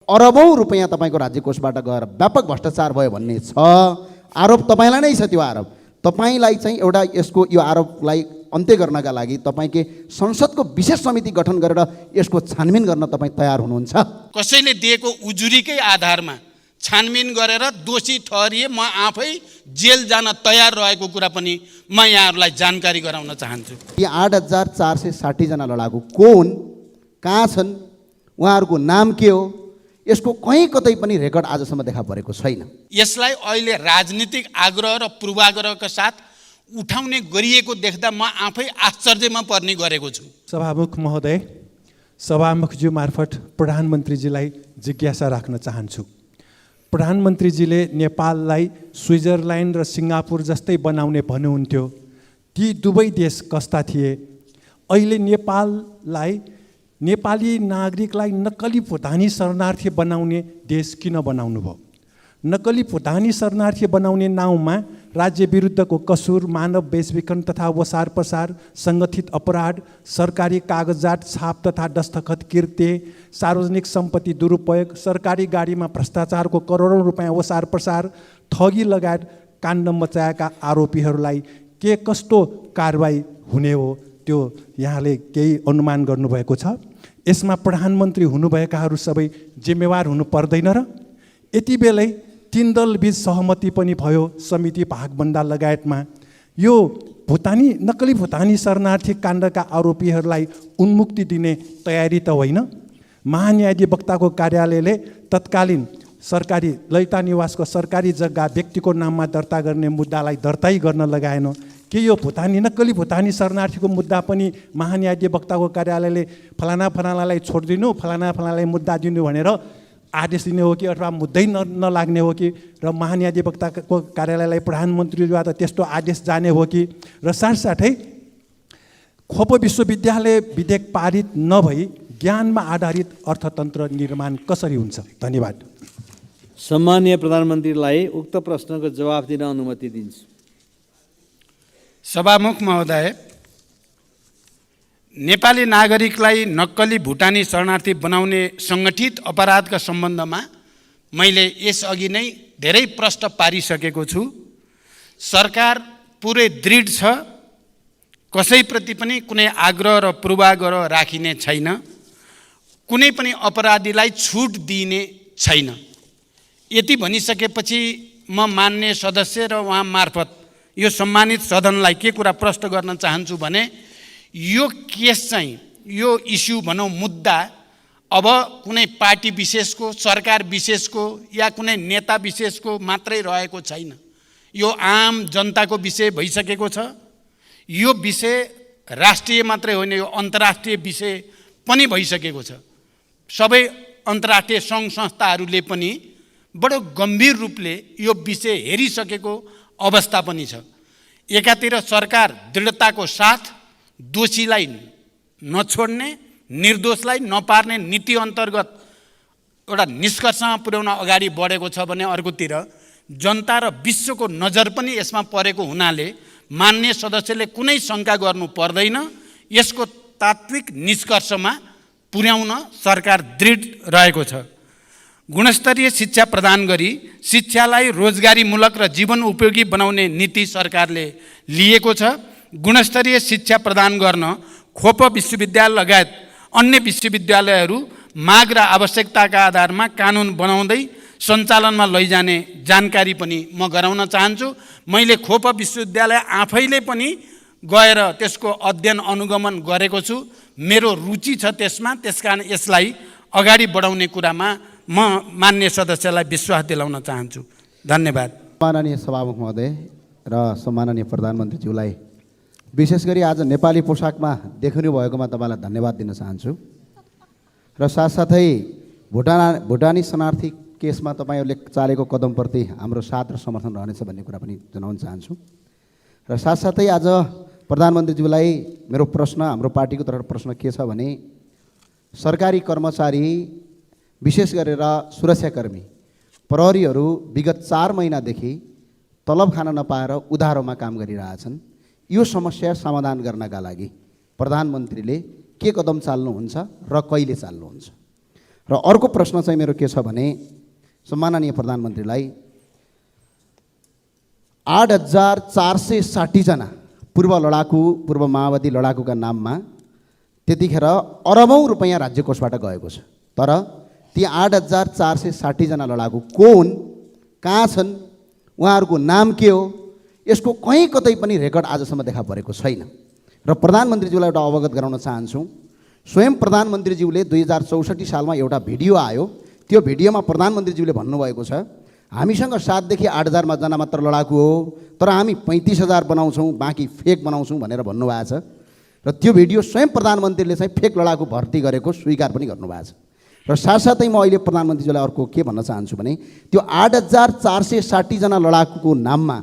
अरबौं रुपैयाँ तपाईँको राज्य कोषबाट गएर व्यापक भ्रष्टाचार भयो भन्ने छ आरोप तपाईँलाई नै छ। त्यो आरोप तपाईँलाई चाहिँ एउटा यसको यो आरोपलाई अन्त्य गर्नका लागि तपाईँको संसदको विशेष समिति गठन गरेर यसको छानबिन गर्न तपाईँ तयार हुनुहुन्छ? कसैले दिएको उजुरीकै आधारमा छानबिन गरेर दोषी ठहरिए म आफै जेल जान तयार रहेको कुरा पनि म यहाँहरूलाई जानकारी गराउन चाहन्छु। यी 8,460 जना लडाकु को हुन्, कहाँ छन्, उहाँहरूको नाम के हो, यसको कहीँ कतै पनि रेकर्ड आजसम्म देखा परेको छैन। यसलाई अहिले राजनीतिक आग्रह र पूर्वाग्रहका साथ उठाउने गरिएको देख्दा म आफै आश्चर्यमा पर्ने गरेको छु। सभामुख महोदय, सभामुखज्यू मार्फत प्रधानमन्त्रीजीलाई जिज्ञासा राख्न चाहन्छु। प्रधानमन्त्रीजीले नेपाललाई स्विजरल्यान्ड र सिङ्गापुर जस्तै बनाउने भन्नुहुन्थ्यो। ती दुवै देश कस्ता थिए? अहिले नेपाली नागरिकलाई नक्कली भुटानी शरणार्थी बनाउने देश किन बनाउनु भयो? नक्कली भुटानी शरणार्थी बनाउने नाउँमा राज्य विरुद्धको कसुर, मानव बेचबिखन तथा वसार प्रसार, सङ्गठित अपराध, सरकारी कागजात छाप तथा दस्तखत कृत्य, सार्वजनिक सम्पत्ति दुरुपयोग, सरकारी गाडीमा भ्रष्टाचारको करोडौँ रुपैयाँ वसार प्रसार, ठगी लगायत काण्ड मचाएका आरोपीहरूलाई के कस्तो कारबाही हुने हो त्यो यहाँले केही अनुमान गर्नुभएको छ? यसमा प्रधानमन्त्री हुनुभएकाहरू सबै जिम्मेवार हुनु पर्दैन र? यति बेलै 3 दलबीच सहमति पनि भयो समिति भागभन्डा लगायतमा। यो नक्कली भुटानी शरणार्थी काण्डका आरोपीहरूलाई उन्मुक्ति दिने तयारी त होइन? महान्यायाधिवक्ताको कार्यालयले तत्कालीन सरकारी ललिता निवासको सरकारी जग्गा व्यक्तिको नाममा दर्ता गर्ने मुद्दालाई दर्तै गर्न लगाएन। के यो नक्कली भुटानी शरणार्थीको मुद्दा पनि महान्यायाधिवक्ताको कार्यालयले फलानालाई छोडिदिनु, फलानालाई मुद्दा दिनु भनेर आदेश दिने हो कि अथवा मुद्दै नलाग्ने हो कि? र महान्यायाधिवक्ताको कार्यालयलाई प्रधानमन्त्रीद्वारा त त्यस्तो आदेश जाने हो कि? र साथसाथै खोप विश्वविद्यालय विधेयक पारित नभई ज्ञानमा आधारित अर्थतन्त्र निर्माण कसरी हुन्छ? धन्यवाद। सम्माननीय प्रधानमन्त्रीलाई उक्त प्रश्नको जवाफ दिन अनुमति दिन्छु। सभामुख महोदय, नेपाली नागरिकलाई नक्कली भुटानी शरणार्थी बनाउने सङ्गठित अपराधका सम्बन्धमा मैले यसअघि नै धेरै प्रश्न पारिसकेको छु। सरकार पुरै दृढ छ, कसैप्रति पनि कुनै आग्रह र पूर्वाग्रह राखिने छैन, कुनै पनि अपराधीलाई छुट दिइने छैन। यति भनिसकेपछि म मान्य सदस्य र उहाँ मार्फत यो सम्मानित सदनलाई के कुरा प्रश्न गर्न चाहन्छु भने यो केस चाहिँ यो इस्यु भनौँ मुद्दा अब कुनै पार्टी विशेषको, सरकार विशेषको या कुनै नेता विशेषको मात्रै रहेको छैन। यो आम जनताको विषय भइसकेको छ। यो विषय राष्ट्रिय मात्रै होइन, यो अन्तर्राष्ट्रिय विषय पनि भइसकेको छ। सबै अन्तर्राष्ट्रिय सङ्घ संस्थाहरूले पनि बडो गम्भीर रूपले यो विषय हेरिसकेको अवस्था पनि छ। एकातिर सरकार दृढताको साथ दोषीलाई नछोड्ने, निर्दोषलाई नपार्ने नीति अन्तर्गत एउटा निष्कर्षमा पुर्याउन अगाडि बढेको छ भने अर्कोतिर जनता र विश्वको नजर पनि यसमा परेको हुनाले मान्य सदस्यले कुनै शङ्का गर्नु पर्दैन। यसको तात्विक निष्कर्षमा पुर्याउन सरकार दृढ रहेको छ। गुणस्तरीय शिक्षा प्रदान गरी शिक्षालाई रोजगारीमूलक र जीवन उपयोगी बनाउने नीति सरकारले लिएको छ। गुणस्तरीय शिक्षा प्रदान गर्न खोप विश्वविद्यालय लगायत अन्य विश्वविद्यालयहरू माग र आवश्यकताका आधारमा कानुन बनाउँदै सञ्चालनमा लैजाने जानकारी पनि म गराउन चाहन्छु। मैले खोप विश्वविद्यालय आफैले पनि गएर त्यसको अध्ययन अनुगमन गरेको छु। मेरो रुचि छ त्यसमा, त्यसकारण यसलाई अगाडि बढाउने कुरामा म मान्य सदस्यलाई विश्वास दिलाउन चाहन्छु। धन्यवाद। सम्माननीय सभामुख महोदय र सम्माननीय प्रधानमन्त्रीज्यूलाई विशेष गरी आज नेपाली पोसाकमा देखिनु भएकोमा तपाईँलाई धन्यवाद दिन चाहन्छु। र साथसाथै भुटानी शरणार्थी केसमा तपाईँहरूले चालेको कदमप्रति हाम्रो साथ र समर्थन रहनेछ भन्ने कुरा पनि जनाउन चाहन्छु। र साथसाथै आज प्रधानमन्त्रीज्यूलाई मेरो प्रश्न, हाम्रो पार्टीको तर्फबाट प्रश्न के छ भने सरकारी कर्मचारी विशेष गरेर सुरक्षाकर्मी प्रहरीहरू विगत 4 महिनादेखि तलब खान नपाएर उधारोमा काम गरिरहेछन्। यो समस्या समाधान गर्नका लागि प्रधानमन्त्रीले के कदम चाल्नुहुन्छ र कहिले चाल्नुहुन्छ? र अर्को प्रश्न चाहिँ मेरो के छ भने सम्माननीय प्रधानमन्त्रीलाई 8,460 जना पूर्व लडाकु पूर्व माओवादी लडाकुका नाममा त्यतिखेर अरबौं रुपैयाँ राज्य कोषबाट गएको छ। तर ती 8,460 जना लडाकु को हुन्, कहाँ छन्, उहाँहरूको नाम के हो, यसको कहीँ कतै पनि रेकर्ड आजसम्म देखा परेको छैन। र प्रधानमन्त्रीज्यूलाई एउटा अवगत गराउन चाहन्छु, स्वयं प्रधानमन्त्रीज्यूले 2064 सालमा एउटा भिडियो आयो, त्यो भिडियोमा प्रधानमन्त्रीज्यूले भन्नुभएको छ हामीसँग 7 देखि 8,000 जना मात्र लडाकु हो, तर हामी 35,000 बनाउँछौँ, बाँकी फेक बनाउँछौँ भनेर भन्नुभएको छ। र त्यो भिडियो स्वयं प्रधानमन्त्रीले चाहिँ फेक लडाकु भर्ती गरेको स्वीकार पनि गर्नुभएको छ। र साथसाथै म अहिले प्रधानमन्त्रीज्यूलाई अर्को के भन्न चाहन्छु भने त्यो 8,460 जना लडाकुको नाममा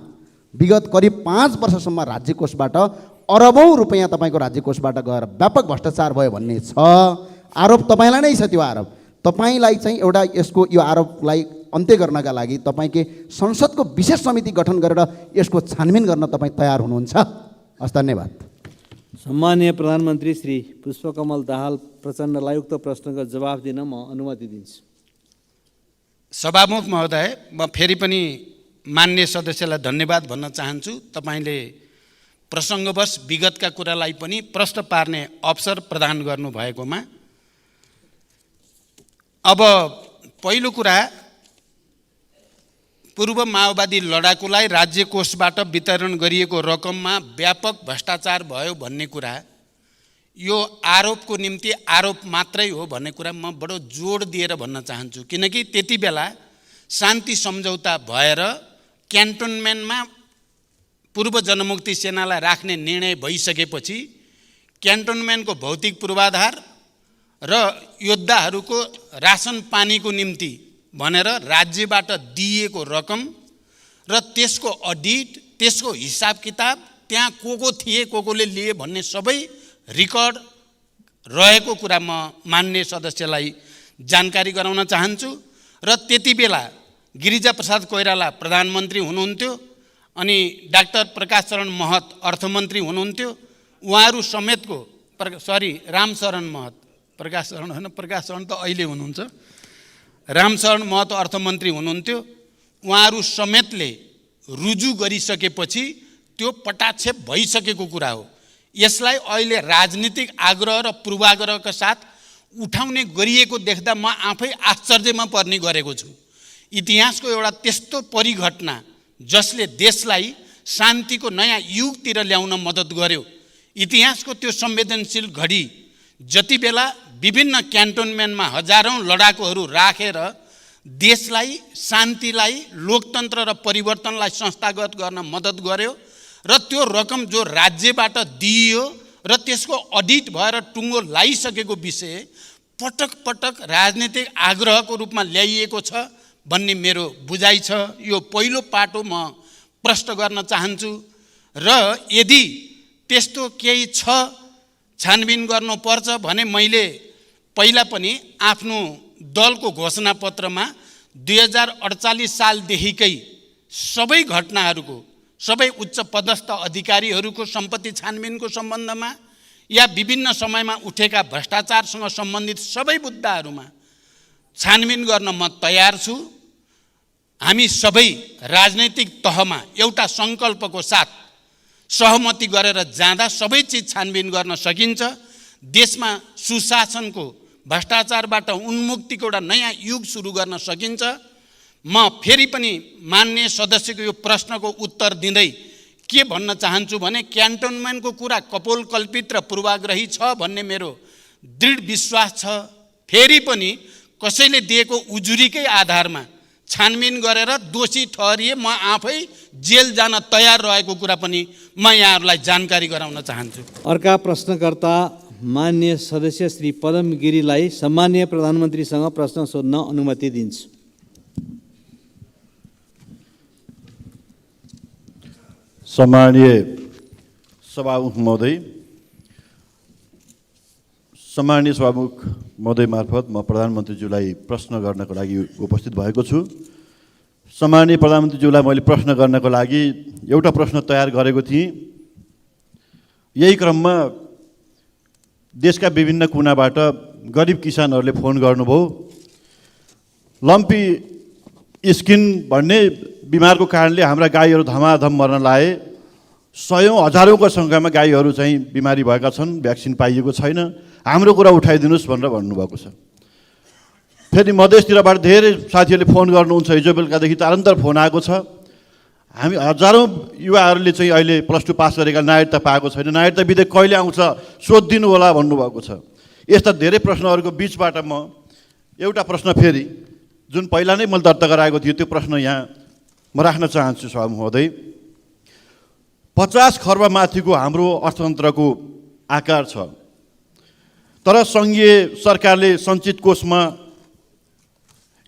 विगत करिब 5 वर्षसम्म राज्य कोषबाट अरबौं रुपैयाँ तपाईँको राज्य कोषबाट गएर व्यापक भ्रष्टाचार भयो भन्ने छ आरोप। तपाईँलाई नै छ त्यो आरोप। तपाईँलाई चाहिँ एउटा यसको यो आरोपलाई अन्त्य गर्नका लागि तपाईँकै संसदको विशेष समिति गठन गरेर यसको छानबिन गर्न तपाईँ तयार हुनुहुन्छ? हस्, धन्यवाद। सम्माननीय प्रधानमन्त्री श्री पुष्पकमल दाहाल प्रचण्डलाई उक्त प्रश्नको जवाफ दिन म अनुमति दिन्छु। सभामुख महोदय, म फेरि पनि मान्य सदस्यलाई धन्यवाद भन्न चाहन्छु। तपाईँले प्रसङ्गवश विगतका कुरालाई पनि प्रश्न पार्ने अवसर प्रदान गर्नुभएकोमा। अब पहिलो कुरा, पूर्व माओवादी लडाकुलाई राज्य कोषबाट वितरण गरिएको रकममा व्यापक भ्रष्टाचार भयो भन्ने कुरा, यो आरोपको निम्ति आरोप मात्रै हो भन्ने कुरा म बडो जोड दिएर भन्न चाहन्छु। किनकि त्यति बेला शान्ति सम्झौता भएर क्यान्टोनमेन्टमा पूर्व जनमुक्ति सेनालाई राख्ने निर्णय भइसकेपछि क्यान्टोनमेन्टको भौतिक पूर्वाधार र योद्धाहरूको रासन पानीको निम्ति भनेर राज्यबाट दिइएको रकम र त्यसको अडिट, त्यसको हिसाब किताब, त्यहाँ को थिए, कोले लिए भन्ने सबै रेकर्ड रहेको कुरा म मान्य सदस्यलाई जानकारी गराउन चाहन्छु। र त्यति बेला गिरिजाप्रसाद कोइराला प्रधानमन्त्री हुनुहुन्थ्यो अनि डाक्टर प्रकाश शरण महत अर्थमन्त्री हुनुहुन्थ्यो। उहाँहरू समेतको रामशरण महत, प्रकाश शरण होइन, प्रकाश शरण त अहिले हुनुहुन्छ, रामशरण महत अर्थमन्त्री हुनुहुन्थ्यो। उहाँहरू समेतले रुजु गरिसकेपछि त्यो पटाक्षेप भइसकेको कुरा हो। यसलाई अहिले राजनीतिक आग्रह र पूर्वाग्रहका साथ उठाउने गरिएको देख्दा म आफै आश्चर्यमा पर्ने गरेको छु। इतिहासको एउटा त्यस्तो परिघटना जसले देशलाई शान्तिको नयाँ युगतिर ल्याउन मद्दत गर्यो, इतिहासको त्यो संवेदनशील घडी जति बेला विभिन्न क्यान्टोनमेन्टमा हजारौं लडाकुहरू राखेर देशलाई, शान्तिलाई, लोकतन्त्र र परिवर्तनलाई संस्थागत गर्न मद्दत गर्यो र त्यो रकम जो राज्यबाट दिइयो र त्यसको अडिट भएर टुङ्गो लागिसकेको विषय पटक पटक राजनीतिक आग्रहको रूपमा ल्याइएको छ भन्ने मेरो बुझाइ छ। यो पहिलो पाटो म प्रश्न गर्न चाहन्छु। र यदि त्यस्तो केही छ, छानबिन गर्नुपर्छ भने मैले पहिला पनि आफ्नो दलको घोषणापत्रमा 2048 सालदेखिकै सबै घटनाहरूको, सबै उच्च पदस्थ अधिकारीहरूको सम्पत्ति छानबिनको सम्बन्धमा या विभिन्न समयमा उठेका भ्रष्टाचारसँग सम्बन्धित सबै मुद्दाहरूमा छानबिन गर्न म तयार छु। हामी सबै राजनैतिक तहमा एउटा सङ्कल्पको साथ सहमति गरेर जाँदा सबै चिज छानबिन गर्न सकिन्छ। देशमा सुशासनको, भ्रष्टाचारबाट उन्मुक्तिको एउटा नयाँ युग सुरु गर्न सकिन्छ। म फेरि पनि मान्य सदस्यको यो प्रश्नको उत्तर दिँदै के भन्न चाहन्छु भने क्यान्टोनमेन्टको कुरा कपोलकल्पित र पूर्वाग्रही छ भन्ने मेरो दृढ विश्वास छ। फेरि पनि कसैले दिएको उजुरीकै आधारमा छानबिन गरेर दोषी ठहरिए म आफै जेल जान तयार रहेको कुरा पनि म यहाँहरूलाई जानकारी गराउन चाहन्छु। अर्का प्रश्नकर्ता मान्य सदस्य श्री पदम गिरीलाई सम्माननीय प्रधानमन्त्रीसँग प्रश्न सोध्न अनुमति दिन्छु। सम्माननीय सभामुख महोदय, सम्माननीय सभामुख महोदय मार्फत म प्रधानमन्त्रीज्यूलाई प्रश्न गर्नको लागि उपस्थित भएको छु। सम्माननीय प्रधानमन्त्रीज्यूलाई मैले प्रश्न गर्नको लागि एउटा प्रश्न तयार गरेको थिएँ। यही क्रममा देशका विभिन्न कुनाबाट गरिब किसानहरूले फोन गर्नुभयो। लम्पी स्किन भन्ने बिमारको कारणले हाम्रा गाईहरू धमाधम मर्न लाए। सयौँ हजारौँको सङ्ख्यामा गाईहरू चाहिँ बिमारी भएका छन्, भ्याक्सिन पाइएको छैन, हाम्रो कुरा उठाइदिनुहोस् भनेर भन्नुभएको छ। फेरि मधेसतिरबाट धेरै साथीहरूले फोन गर्नुहुन्छ, हिजो बेलुकादेखि तारन्तर फोन आएको छ। हामी हजारौँ युवाहरूले चाहिँ अहिले +2 पास गरेका नागरिकता पाएको छैन, नागरिकता विधेयक कहिले आउँछ सोधिदिनु होला भन्नुभएको छ। यस्ता धेरै प्रश्नहरूको बिचबाट म एउटा प्रश्न फेरि जुन पहिला नै मैले दर्ता गराएको थियो त्यो प्रश्न यहाँ म राख्न चाहन्छु सभा महोदय। 50 खर्ब माथिको हाम्रो अर्थतन्त्रको आकार छ, तर सङ्घीय सरकारले सञ्चित कोषमा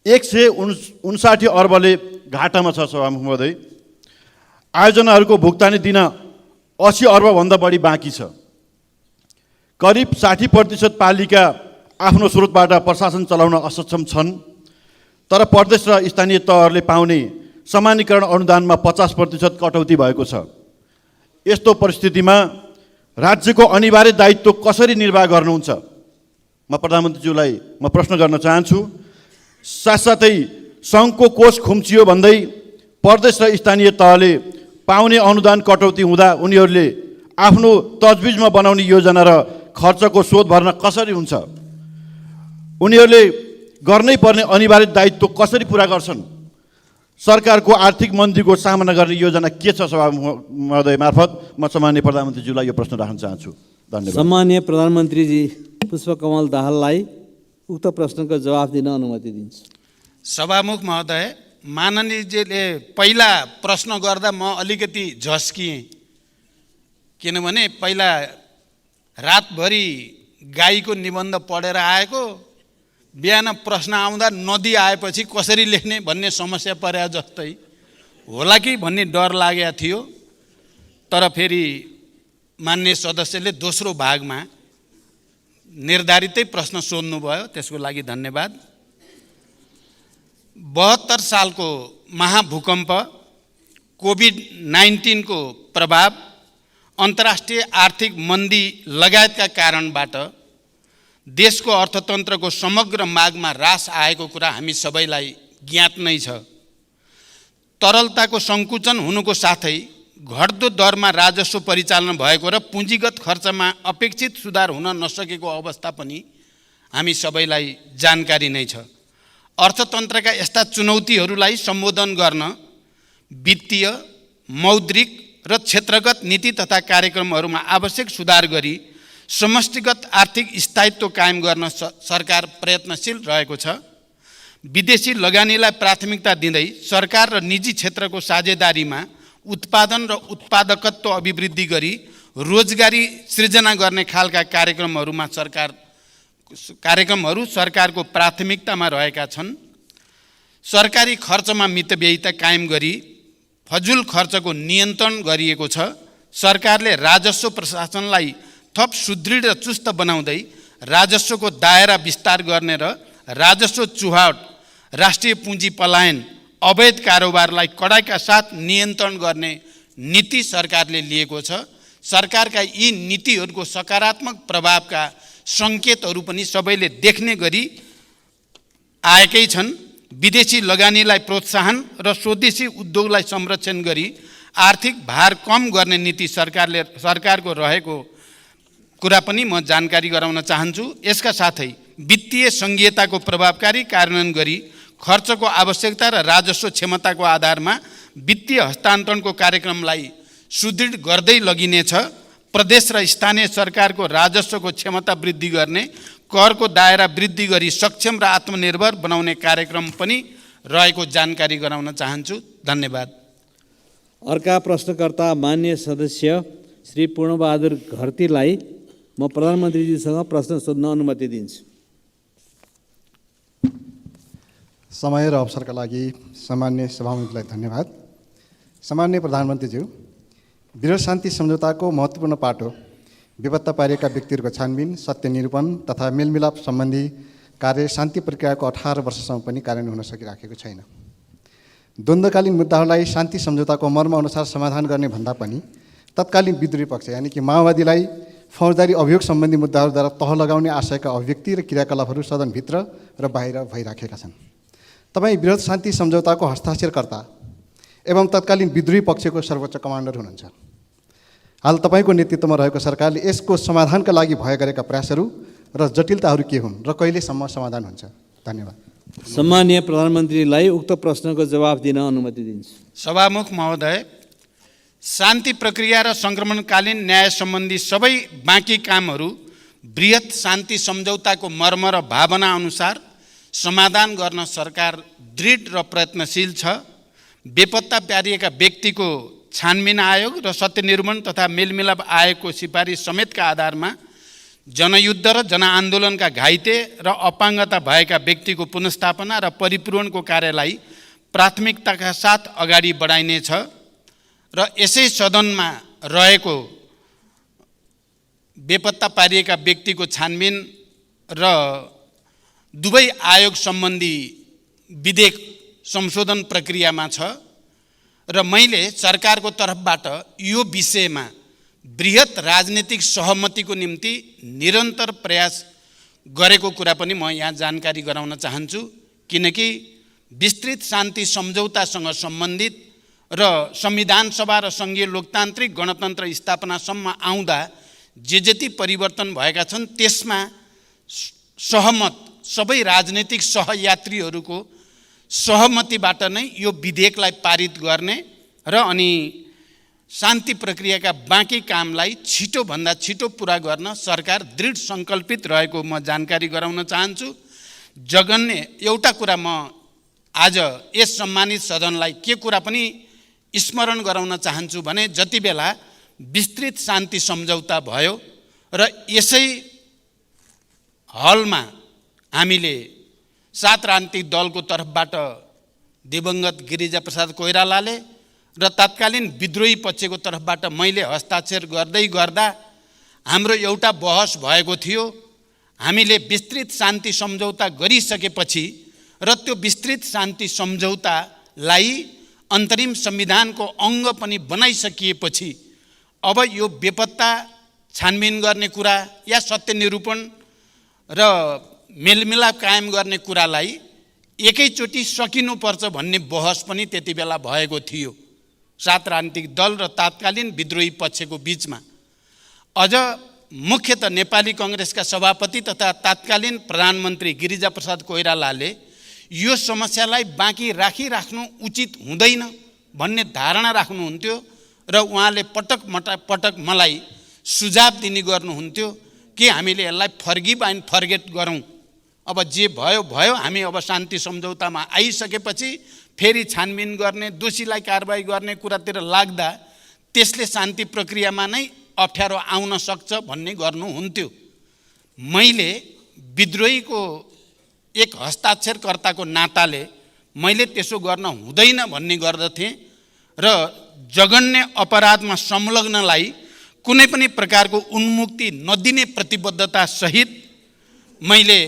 159 अर्बले घाटामा छ सभा महोदय। आयोजनाहरूको भुक्तानी दिन 80 अर्बभन्दा बढी बाँकी छ। करिब 60% पालिका आफ्नो स्रोतबाट प्रशासन चलाउन असक्षम छन्, तर प्रदेश र स्थानीय तहहरूले पाउने समानीकरण अनुदानमा 50% कटौती भएको छ। यस्तो परिस्थितिमा राज्यको अनिवार्य दायित्व कसरी निर्वाह गर्नुहुन्छ? म प्रधानमन्त्रीज्यूलाई म प्रश्न गर्न चाहन्छु। साथसाथै सङ्घको कोष खुम्चियो भन्दै प्रदेश र स्थानीय तहले पाउने अनुदान कटौती हुँदा उनीहरूले आफ्नो तजबिजमा बनाउने योजना र खर्चको स्रोत भर्न कसरी हुन्छ? उनीहरूले गर्नै पर्ने अनिवार्य दायित्व कसरी पुरा गर्छन्? सरकारको आर्थिक मन्दीको सामना गर्ने योजना के छ? सभा महोदय मार्फत म सम्माननीय प्रधानमन्त्रीज्यूलाई यो प्रश्न राख्न चाहन्छु। धन्यवाद। सम्माननीय प्रधानमन्त्रीजी पुष्पकमल दाहाललाई उक्त प्रश्नको जवाफ दिन अनुमति दिन्छु। सभामुख महोदय, माननीयजीले पहिला प्रश्न गर्दा म अलिकति झस्किएँ, किनभने पहिला रातभरि गाईको निबन्ध पढेर आएको, बिहान प्रश्न आउँदा नदी आएपछि कसरी लेख्ने भन्ने समस्या परे जस्तै होला कि भन्ने डर लागेको थियो। तर फेरि माननीय सदस्यले दोस्रो भागमा निर्धारितै प्रश्न सोध्नुभयो, त्यसको लागि धन्यवाद। 72 सालको महाभूकम्प, कोभिड-19 को प्रभाव, अन्तर्राष्ट्रिय आर्थिक मन्दी लगायतका कारणबाट देशको अर्थतन्त्रको समग्र मागमा ह्रास आएको कुरा हामी सबैलाई ज्ञात नै छ। तरलताको सङ्कुचन हुनुको साथै घट्दो दरमा राजस्व परिचालन भएको र पुँजीगत खर्चमा अपेक्षित सुधार हुन नसकेको अवस्था पनि हामी सबैलाई जानकारी नै छ। अर्थतन्त्रका यस्ता चुनौतीहरूलाई सम्बोधन गर्न वित्तीय, मौद्रिक र क्षेत्रगत नीति तथा कार्यक्रमहरूमा आवश्यक सुधार गरी समष्टिगत आर्थिक स्थायित्व कायम गर्न सरकार प्रयत्नशील रहेको छ। विदेशी लगानीलाई प्राथमिकता दिँदै सरकार र निजी क्षेत्रको साझेदारीमा उत्पादन र उत्पादकत्व अभिवृद्धि गरी रोजगारी सृजना गर्ने खालका कार्यक्रमहरू सरकारको प्राथमिकतामा रहेका छन्। सरकारी खर्चमा मितव्ययिता कायम गरी फजुल खर्चको नियन्त्रण गरिएको छ। सरकारले राजस्व प्रशासनलाई थप सुदृढ र चुस्त बनाउँदै राजस्वको दायरा विस्तार गर्ने र राजस्व चुहावट, राष्ट्रिय पुँजी पलायन, अवैध कारोबारलाई कडाइका साथ नियन्त्रण गर्ने नीति सरकारले लिएको छ। सरकारका यी नीतिहरूको सकारात्मक प्रभावका सङ्केतहरू पनि सबैले देख्ने गरी आएकै छन्। विदेशी लगानीलाई प्रोत्साहन र स्वदेशी उद्योगलाई संरक्षण गरी आर्थिक भार कम गर्ने नीति सरकारको रहेको कुरा पनि म जानकारी गराउन चाहन्छु। यसका साथै वित्तीय सङ्घीयताको प्रभावकारी कार्यान्वयन गरी खर्चको आवश्यकता र राजस्व क्षमताको आधारमा वित्तीय हस्तान्तरणको कार्यक्रमलाई सुदृढ गर्दै लगिनेछ। प्रदेश र स्थानीय सरकारको राजस्वको क्षमता वृद्धि गर्ने, करको दायरा वृद्धि गरी सक्षम र आत्मनिर्भर बनाउने कार्यक्रम पनि रहेको जानकारी गराउन चाहन्छु। धन्यवाद। अर्का प्रश्नकर्ता माननीय सदस्य श्री पूर्णबहादुर घरतीलाई म प्रधानमन्त्रीजीसँग प्रश्न सोध्न अनुमति दिन्छु। समय र अवसरका लागि सम्माननीय सभामुखलाई धन्यवाद। सम्माननीय प्रधानमन्त्रीज्यू, विरोध शान्ति सम्झौताको महत्त्वपूर्ण पाटो बेपत्ता पारिएका व्यक्तिहरूको छानबिन, सत्य निरूपण तथा मेलमिलाप सम्बन्धी कार्य शान्ति प्रक्रियाको 18 वर्षसम्म पनि कार्यान्वयन हुन सकिराखेको छैन। द्वन्द्वकालीन मुद्दाहरूलाई शान्ति सम्झौताको मर्म अनुसार समाधान गर्ने भन्दा पनि तत्कालीन विद्रोही पक्ष यानि कि माओवादीलाई फौजदारी अभियोग सम्बन्धी मुद्दाहरूद्वारा तह लगाउने आशयका अभिव्यक्ति र क्रियाकलापहरू सदनभित्र र बाहिर भइराखेका छन्। तपाईँ वृहत शान्ति सम्झौताको हस्ताक्षरकर्ता एवं तत्कालीन विद्रोही पक्षको सर्वोच्च कमान्डर हुनुहुन्छ। हाल तपाईँको नेतृत्वमा रहेको सरकारले यसको समाधानका लागि भए गरेका प्रयासहरू र जटिलताहरू के हुन् र कहिलेसम्म समाधान हुन्छ? धन्यवाद। सम्माननीय प्रधानमन्त्रीलाई उक्त प्रश्नको जवाफ दिन अनुमति दिन्छु। सभामुख महोदय, शान्ति प्रक्रिया र सङ्क्रमणकालीन न्याय सम्बन्धी सबै बाँकी कामहरू बृहत शान्ति सम्झौताको मर्म र भावना अनुसार समाधान गर्न सरकार दृढ र प्रयत्नशील छ। बेपत्ता पारिएका व्यक्तिको छानबिन आयोग र सत्यनिर्माण तथा मेलमिलाप आयोगको सिफारिस समेतका आधारमा जनयुद्ध र जनआन्दोलनका घाइते र अपाङ्गता भएका व्यक्तिको पुनर्स्थापना र परिपूरणको कार्यलाई प्राथमिकताका साथ अगाडि बढाइनेछ र यसै सदनमा रहेको बेपत्ता पारिएका व्यक्तिको छानबिन र दुवै आयोग सम्बन्धी विधेयक संशोधन प्रक्रियामा छ र मैले सरकारको तर्फबाट यो विषयमा बृहत राजनीतिक सहमतिको निम्ति निरन्तर प्रयास गरेको कुरा पनि म यहाँ जानकारी गराउन चाहन्छु, किनकि विस्तृत शान्ति सम्झौतासँग सम्बन्धित र संविधान सभा र सङ्घीय लोकतान्त्रिक गणतन्त्र स्थापनासम्म आउँदा जे जति परिवर्तन भएका छन् त्यसमा सहमत सबै राजनीतिक सहयात्रीहरूको सहमतिबाट नै यो विधेयकलाई पारित गर्ने र अनि शान्ति प्रक्रियाका बाँकी कामलाई छिटोभन्दा छिटो पुरा गर्न सरकार दृढ सङ्कल्पित रहेको म जानकारी गराउन चाहन्छु। जगन्य एउटा कुरा म आज यस सम्मानित सदनलाई के कुरा पनि स्मरण गराउन चाहन्छु भने जति बेला विस्तृत शान्ति सम्झौता भयो र यसै हलमा हामीले 7 राजनीतिक दलको तर्फबाट दिवंगत गिरिजाप्रसाद कोइरालाले र तत्कालीन विद्रोही पक्षको तर्फबाट मैले हस्ताक्षर गर्दै गर्दा हाम्रो एउटा बहस भएको थियो। हामीले विस्तृत शान्ति सम्झौता गरिसकेपछि र त्यो विस्तृत शान्ति सम्झौतालाई अन्तरिम संविधानको अङ्ग पनि बनाइसकिएपछि अब यो बेपत्ता छानबिन गर्ने कुरा या सत्य निरूपण र मेलमिलाप कायम गर्ने कुरालाई एकैचोटि सकिनुपर्छ भन्ने बहस पनि त्यति बेला भएको थियो 7 राजनीतिक दल र तत्कालीन विद्रोही पक्षको बीचमा। अझ मुख्यतः नेपाली कांग्रेसका सभापति तथा तत्कालीन प्रधानमन्त्री गिरिजाप्रसाद कोइरालाले यो समस्यालाई बाँकी राखिराख्नु उचित हुँदैन भन्ने धारणा राख्नुहुन्थ्यो र उहाँले पटक मलाई सुझाव दिने गर्नुहुन्थ्यो कि हामीले यसलाई फर्गिभ एन्ड फर्गेट गरौँ। अब जे भयो भयो, हामी अब शान्ति सम्झौतामा आइसकेपछि फेरि छानबिन गर्ने, दोषीलाई कारबाही गर्ने कुरातिर लाग्दा त्यसले शान्ति प्रक्रियामा नै अप्ठ्यारो आउन सक्छ भन्ने गर्नुहुन्थ्यो। मैले विद्रोहीको एक हस्ताक्षरकर्ताको नाताले मैले त्यसो गर्न हुँदैन भन्ने गर्दथेँ र जघन्य अपराधमा संलग्नलाई कुनै पनि प्रकारको उन्मुक्ति नदिने प्रतिबद्धता सहित मैले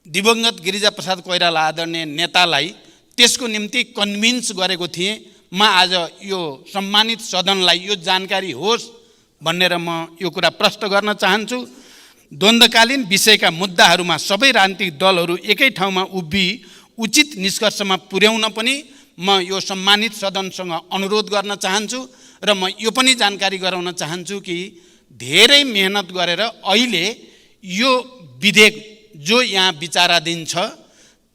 दिवंगत गिरिजाप्रसाद कोइराला आदरणीय नेतालाई त्यसको निम्ति कन्भिन्स गरेको थिएँ। म आज यो सम्मानित सदनलाई यो जानकारी होस् भनेर म यो कुरा प्रश्न गर्न चाहन्छु। द्वन्द्वकालीन विषयका मुद्दाहरूमा सबै राजनीतिक दलहरू एकै ठाउँमा उभि उचित निष्कर्षमा पुर्याउन पनि म यो सम्मानित सदनसँग अनुरोध गर्न चाहन्छु र म यो पनि जानकारी गराउन चाहन्छु कि धेरै मेहनत गरेर अहिले यो विधेयक जो यहाँ विचाराधीन छ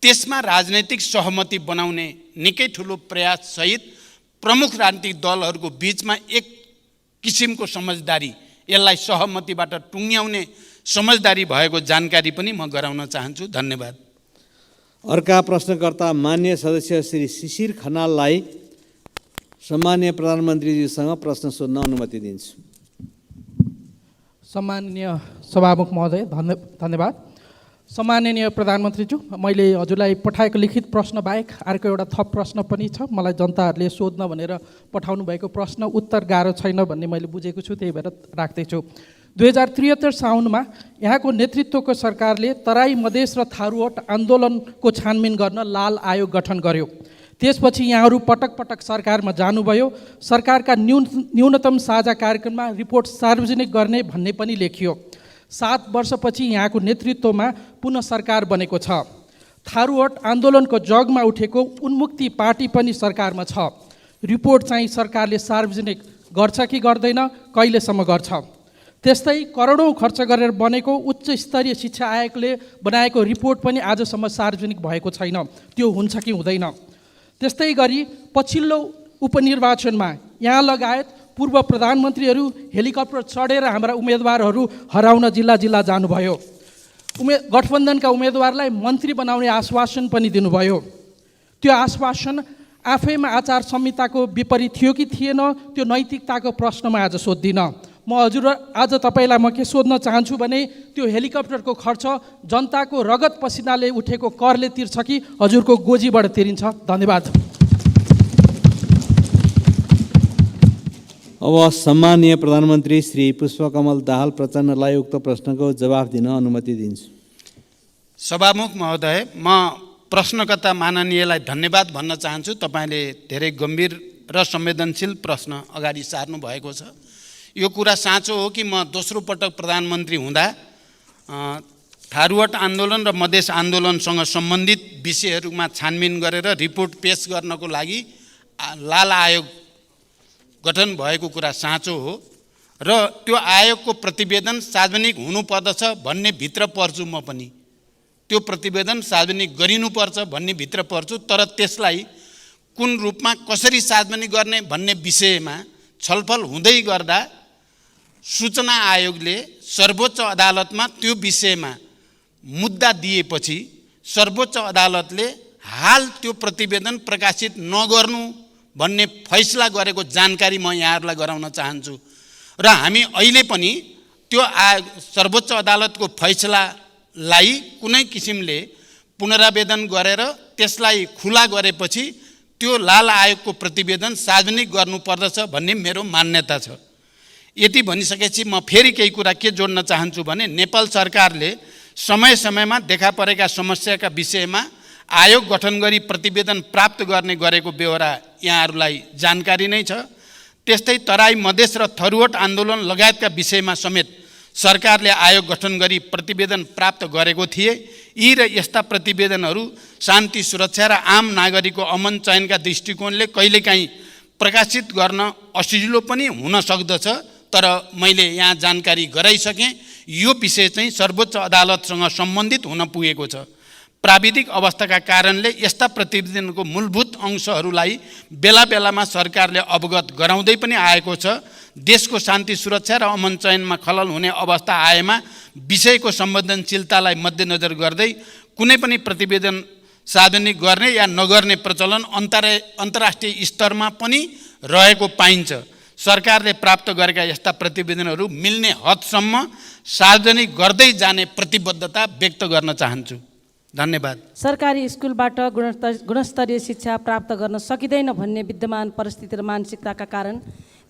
त्यसमा राजनैतिक सहमति बनाउने निकै ठुलो प्रयास सहित प्रमुख राजनीतिक दलहरूको बीचमा एक किसिमको समझदारी, यसलाई सहमतिबाट टुङ्ग्याउने समझदारी भएको जानकारी पनि म गराउन चाहन्छु। धन्यवाद। अर्का प्रश्नकर्ता मान्य सदस्य श्री शिशिर खनाललाई सम्माननीय प्रधानमन्त्रीजीसँग प्रश्न सोध्न अनुमति दिन्छु। सम्माननीय सभामुख महोदय, धन्यवाद। सम्माननीय प्रधानमन्त्रीज्यू, मैले हजुरलाई पठाएको लिखित प्रश्न बाहेक अर्को एउटा थप प्रश्न पनि छ। मलाई जनताहरूले सोध्न भनेर पठाउनु भएको प्रश्न उत्तर गाह्रो छैन भन्ने मैले बुझेको छु, त्यही भएर राख्दैछु। 2073 साउनमा यहाँको नेतृत्वको सरकारले तराई मधेस र थारूवट आन्दोलनको छानबिन गर्न लाल आयोग गठन गर्यो। त्यसपछि यहाँहरू पटक पटक सरकारमा जानुभयो। सरकारका न्यूनतम साझा कार्यक्रममा रिपोर्ट सार्वजनिक गर्ने भन्ने पनि लेखियो। 7 वर्षपछि यहाँको नेतृत्वमा पुनः सरकार बनेको छ। थारूहट आन्दोलनको जगमा उठेको उन्मुक्ति पार्टी पनि सरकारमा छ। रिपोर्ट चाहिँ सरकारले सार्वजनिक गर्छ कि गर्दैन, कहिलेसम्म गर्छ? त्यस्तै करोडौँ खर्च गरेर बनेको उच्च स्तरीय शिक्षा आयोगले बनाएको रिपोर्ट पनि आजसम्म सार्वजनिक भएको छैन। त्यो हुन्छ कि हुँदैन? त्यस्तै गरी पछिल्लो उपनिर्वाचनमा यहाँ लगायत पूर्व प्रधानमन्त्रीहरू हेलिकप्टर चढेर हाम्रा उम्मेदवारहरू हराउन जिल्ला जिल्ला जानुभयो। गठबन्धनका उम्मेदवारलाई मन्त्री बनाउने आश्वासन पनि दिनुभयो। त्यो आश्वासन आफैमा आचार संहिताको विपरीत थियो कि थिएन, त्यो नैतिकताको प्रश्न म आज सोध्दिनँ। म हजुर आज तपाईँलाई म के सोध्न चाहन्छु भने त्यो हेलिकप्टरको खर्च जनताको रगत पसिनाले उठेको करले तिर्छ कि हजुरको गोजीबाट तिरिन्छ? धन्यवाद। अब सम्माननीय प्रधानमन्त्री श्री पुष्पकमल दाहाल प्रचण्डलाई उक्त प्रश्नको जवाफ दिन अनुमति दिन्छु। सभामुख महोदय, म प्रश्नकर्ता माननीयलाई धन्यवाद भन्न चाहन्छु। तपाईँले धेरै गम्भीर र संवेदनशील प्रश्न अगाडि सार्नु भएको छ। यो कुरा साँचो हो कि म दोस्रो पटक प्रधानमन्त्री हुँदा थारूहट आन्दोलन र मधेस आन्दोलनसँग सम्बन्धित विषयहरूमा छानबिन गरेर रिपोर्ट पेश गर्नको लागि लाल आयोग गठन भएको कुरा साँचो हो र त्यो आयोगको प्रतिवेदन सार्वजनिक हुनुपर्दछ भन्ने भित्र पर्छु म पनि। त्यो प्रतिवेदन सार्वजनिक गरिनुपर्छ भन्ने भित्र पर्छु। तर त्यसलाई कुन रूपमा कसरी सार्वजनिक गर्ने भन्ने विषयमा छलफल हुँदै गर्दा सूचना आयोगले सर्वोच्च अदालतमा त्यो विषयमा मुद्दा दिएपछि सर्वोच्च अदालतले हाल त्यो प्रतिवेदन प्रकाशित नगर्नु भन्ने फैसला गरेको जानकारी म यहाँहरूलाई गराउन चाहन्छु। र हामी अहिले पनि त्यो सर्वोच्च अदालतको फैसलालाई कुनै किसिमले पुनरावेदन गरेर त्यसलाई खुला गरेपछि त्यो लाल आयोगको प्रतिवेदन सार्वजनिक गर्नुपर्दछ भन्ने मेरो मान्यता छ। यति भनिसकेपछि म फेरि केही कुरा के जोड्न चाहन्छु भने नेपाल सरकारले समय समयमा देखा परेका समस्याका विषयमा आयोग गठन गरी प्रतिवेदन प्राप्त गर्ने गरेको बेहोरा यहाँहरूलाई जानकारी नै छ। त्यस्तै तराई मधेस र थारूहट आन्दोलन लगायतका विषयमा समेत सरकारले आयोग गठन गरी प्रतिवेदन प्राप्त गरेको थिए। यी र यस्ता प्रतिवेदनहरू शान्ति सुरक्षा र आम नागरिकको अमन चयनका दृष्टिकोणले कहिलेकाहीँ प्रकाशित गर्न असजिलो पनि हुन सक्दछ। तर मैले यहाँ जानकारी गराइसकेँ, यो विषय चाहिँ सर्वोच्च अदालतसँग सम्बन्धित हुन पुगेको छ। प्राविधिक अवस्थाका कारणले यस्ता प्रतिवेदनको मूलभूत अंशहरूलाई बेला बेलामा सरकारले अवगत गराउँदै पनि आएको छ। देशको शान्ति सुरक्षा र अमन चयनमा खलल हुने अवस्था आएमा विषयको संवेदनशीलतालाई मध्यनजर गर्दै कुनै पनि प्रतिवेदन सार्वजनिक गर्ने या नगर्ने प्रचलन अन्तर्राष्ट्रिय स्तरमा पनि रहेको पाइन्छ। सरकारले प्राप्त गरेका यस्ता प्रतिवेदनहरू मिल्ने हदसम्म सार्वजनिक गर्दै जाने प्रतिबद्धता व्यक्त गर्न चाहन्छु। धन्यवाद। सरकारी स्कुलबाट गुणस्तरीय शिक्षा प्राप्त गर्न सकिँदैन भन्ने विद्यमान परिस्थिति र मानसिकताका कारण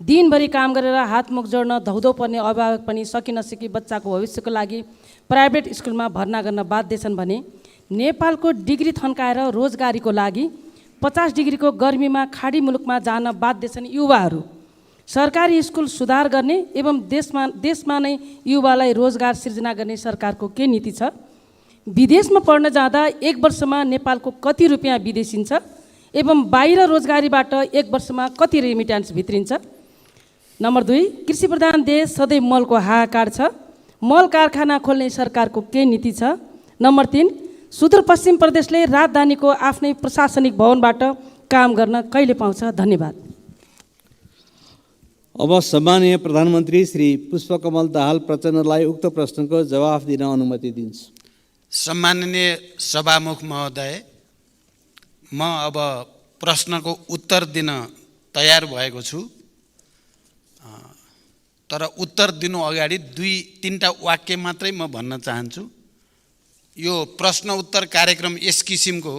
दिनभरि काम गरेर हातमुख जोड्न धौधौ पर्ने अभिभावक पनि सकि नसकी बच्चाको भविष्यको लागि प्राइभेट स्कुलमा भर्ना गर्न बाध्य छन् भने नेपालको डिग्री थन्काएर रोजगारीको लागि 50 डिग्रीको गर्मीमा खाडी मुलुकमा जान बाध्य छन् युवाहरू। सरकारी स्कुल सुधार गर्ने एवं देशमा नै युवालाई रोजगार सिर्जना गर्ने सरकारको के नीति छ? विदेशमा पढ्न जाँदा 1 वर्षमा नेपालको कति रुपियाँ विदेशिन्छ एवं बाहिर रोजगारीबाट 1 वर्षमा कति रेमिट्यान्स भित्रिन्छ? नम्बर 2, कृषि प्रधान देश सधैँ मलको हाहाकार छ। मल कारखाना खोल्ने सरकारको के नीति छ? नम्बर 3, सुदूरपश्चिम प्रदेशले राजधानीको आफ्नै प्रशासनिक भवनबाट काम गर्न कहिले पाउँछ? धन्यवाद। अब सम्माननीय प्रधानमन्त्री श्री पुष्पकमल दाहाल प्रचण्डलाई उक्त प्रश्नको जवाफ दिन अनुमति दिन्छु। सम्माननीय सभामुख महोदय, म अब प्रश्नको उत्तर दिन तयार भएको छु। तर उत्तर दिनु अगाडि 2-3टा वाक्य मात्रै म भन्न चाहन्छु। यो प्रश्न उत्तर कार्यक्रम यस किसिमको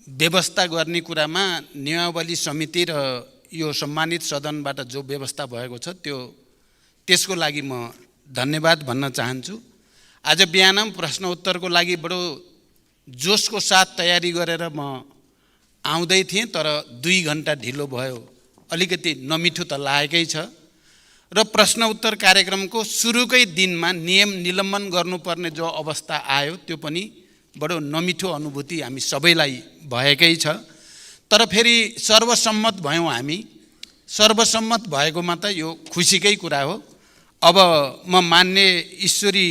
व्यवस्था गर्ने कुरामा नियमावली समिति र यो सम्मानित सदनबाट जो व्यवस्था भएको छ त्यसको लागि म धन्यवाद भन्न चाहन्छु। आज बिहान प्रश्न उत्तरको लागि बडो जोसको साथ तयारी गरेर म आउँदै थिएँ तर 2 घन्टा ढिलो भयो। अलिकति नमिठो त लागेकै छ र प्रश्न उत्तर कार्यक्रमको सुरुकै दिनमा नियम निलम्बन गर्नुपर्ने जो अवस्था आयो त्यो पनि बडो नमिठो अनुभूति हामी सबैलाई भएकै छ। तर फेरि सर्वसम्मत भयौँ हामी। सर्वसम्मत भएकोमा त यो खुसीकै कुरा हो। अब म मान्य ईश्वरी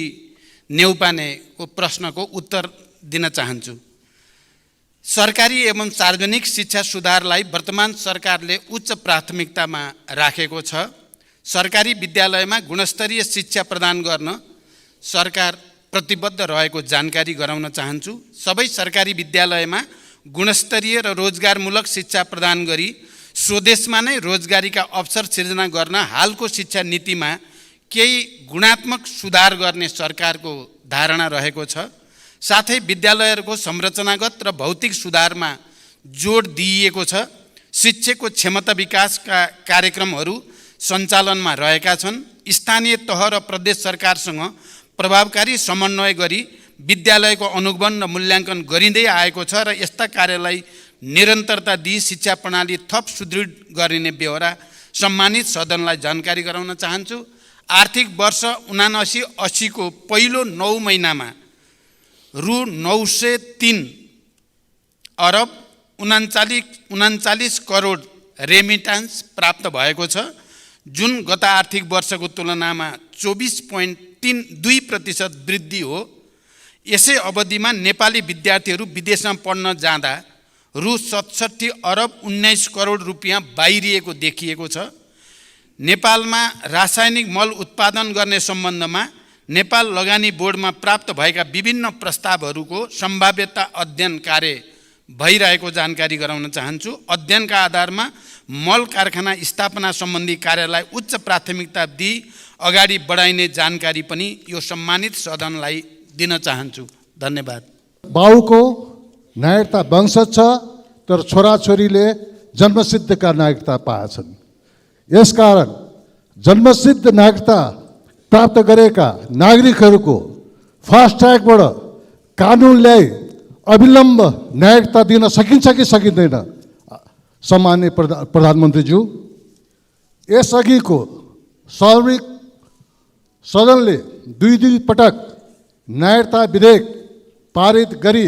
नेउपानेको प्रश्नको उत्तर दिन चाहन्छु। सरकारी एवं सार्वजनिक शिक्षा सुधारलाई वर्तमान सरकारले उच्च प्राथमिकतामा राखेको छ। सरकारी विद्यालयमा गुणस्तरीय शिक्षा प्रदान गर्न सरकार प्रतिबद्ध रहेको जानकारी गराउन चाहन्छु। सबै सरकारी विद्यालयमा गुणस्तरीय र रोजगारमूलक शिक्षा प्रदान गरी स्वदेशमा नै रोजगारीका अवसर सिर्जना गर्न हालको शिक्षा नीतिमा केही गुणात्मक सुधार गर्ने सरकारको धारणा रहेको छ। साथै विद्यालयहरूको संरचनागत र भौतिक सुधारमा जोड दिइएको छ। शिक्षकको क्षमता विकासका कार्यक्रमहरू सञ्चालनमा रहेका छन्। स्थानीय तह र प्रदेश सरकारसँग प्रभावकारी समन्वय गरी विद्यालयको अनुगमन र मूल्याङ्कन गरिँदै आएको छ र यस्ता कार्यलाई निरन्तरता दिई शिक्षा प्रणाली थप सुदृढ गरिने बेहोरा सम्मानित सदनलाई जानकारी गराउन चाहन्छु। आर्थिक वर्ष 79-80 को पहिलो 9 महिनामा रु 903 अरब 39 करोड रेमिटान्स प्राप्त भएको छ, जुन गत आर्थिक वर्षको तुलनामा 24.2% वृद्धि हो। यसै अवधिमा नेपाली विद्यार्थीहरू विदेशमा पढ्न जाँदा रु 67 अरब 19 करोड रुपियाँ बाहिरिएको देखिएको छ। नेपालमा रासायनिक मल उत्पादन गर्ने सम्बन्धमा नेपाल लगानी बोर्डमा प्राप्त भएका विभिन्न प्रस्तावहरूको सम्भाव्यता अध्ययन कार्य भइरहेको जानकारी गराउन चाहन्छु। अध्ययनका आधारमा मल कारखाना स्थापना सम्बन्धी कार्यलाई उच्च प्राथमिकता दिई अगाडि बढाइने जानकारी पनि यो सम्मानित सदनलाई दिन चाहन्छु। धन्यवाद। बाउको नागरिकता वंशज छ तर छोराछोरीले जन्मसिद्धका नागरिकता पाएछन्। यसकारण जन्मसिद्ध नागरिकता प्राप्त गरेका नागरिकहरूको फास्ट ट्र्याकबाट कानुन ल्याई अविलम्ब नागरिकता दिन सकिन्छ कि सकिँदैन? सम्माननीय प्रधानमन्त्रीज्यू, यसअघिको सार्वजनिक सदनले दुई पटक नागरिकता विधेयक पारित गरी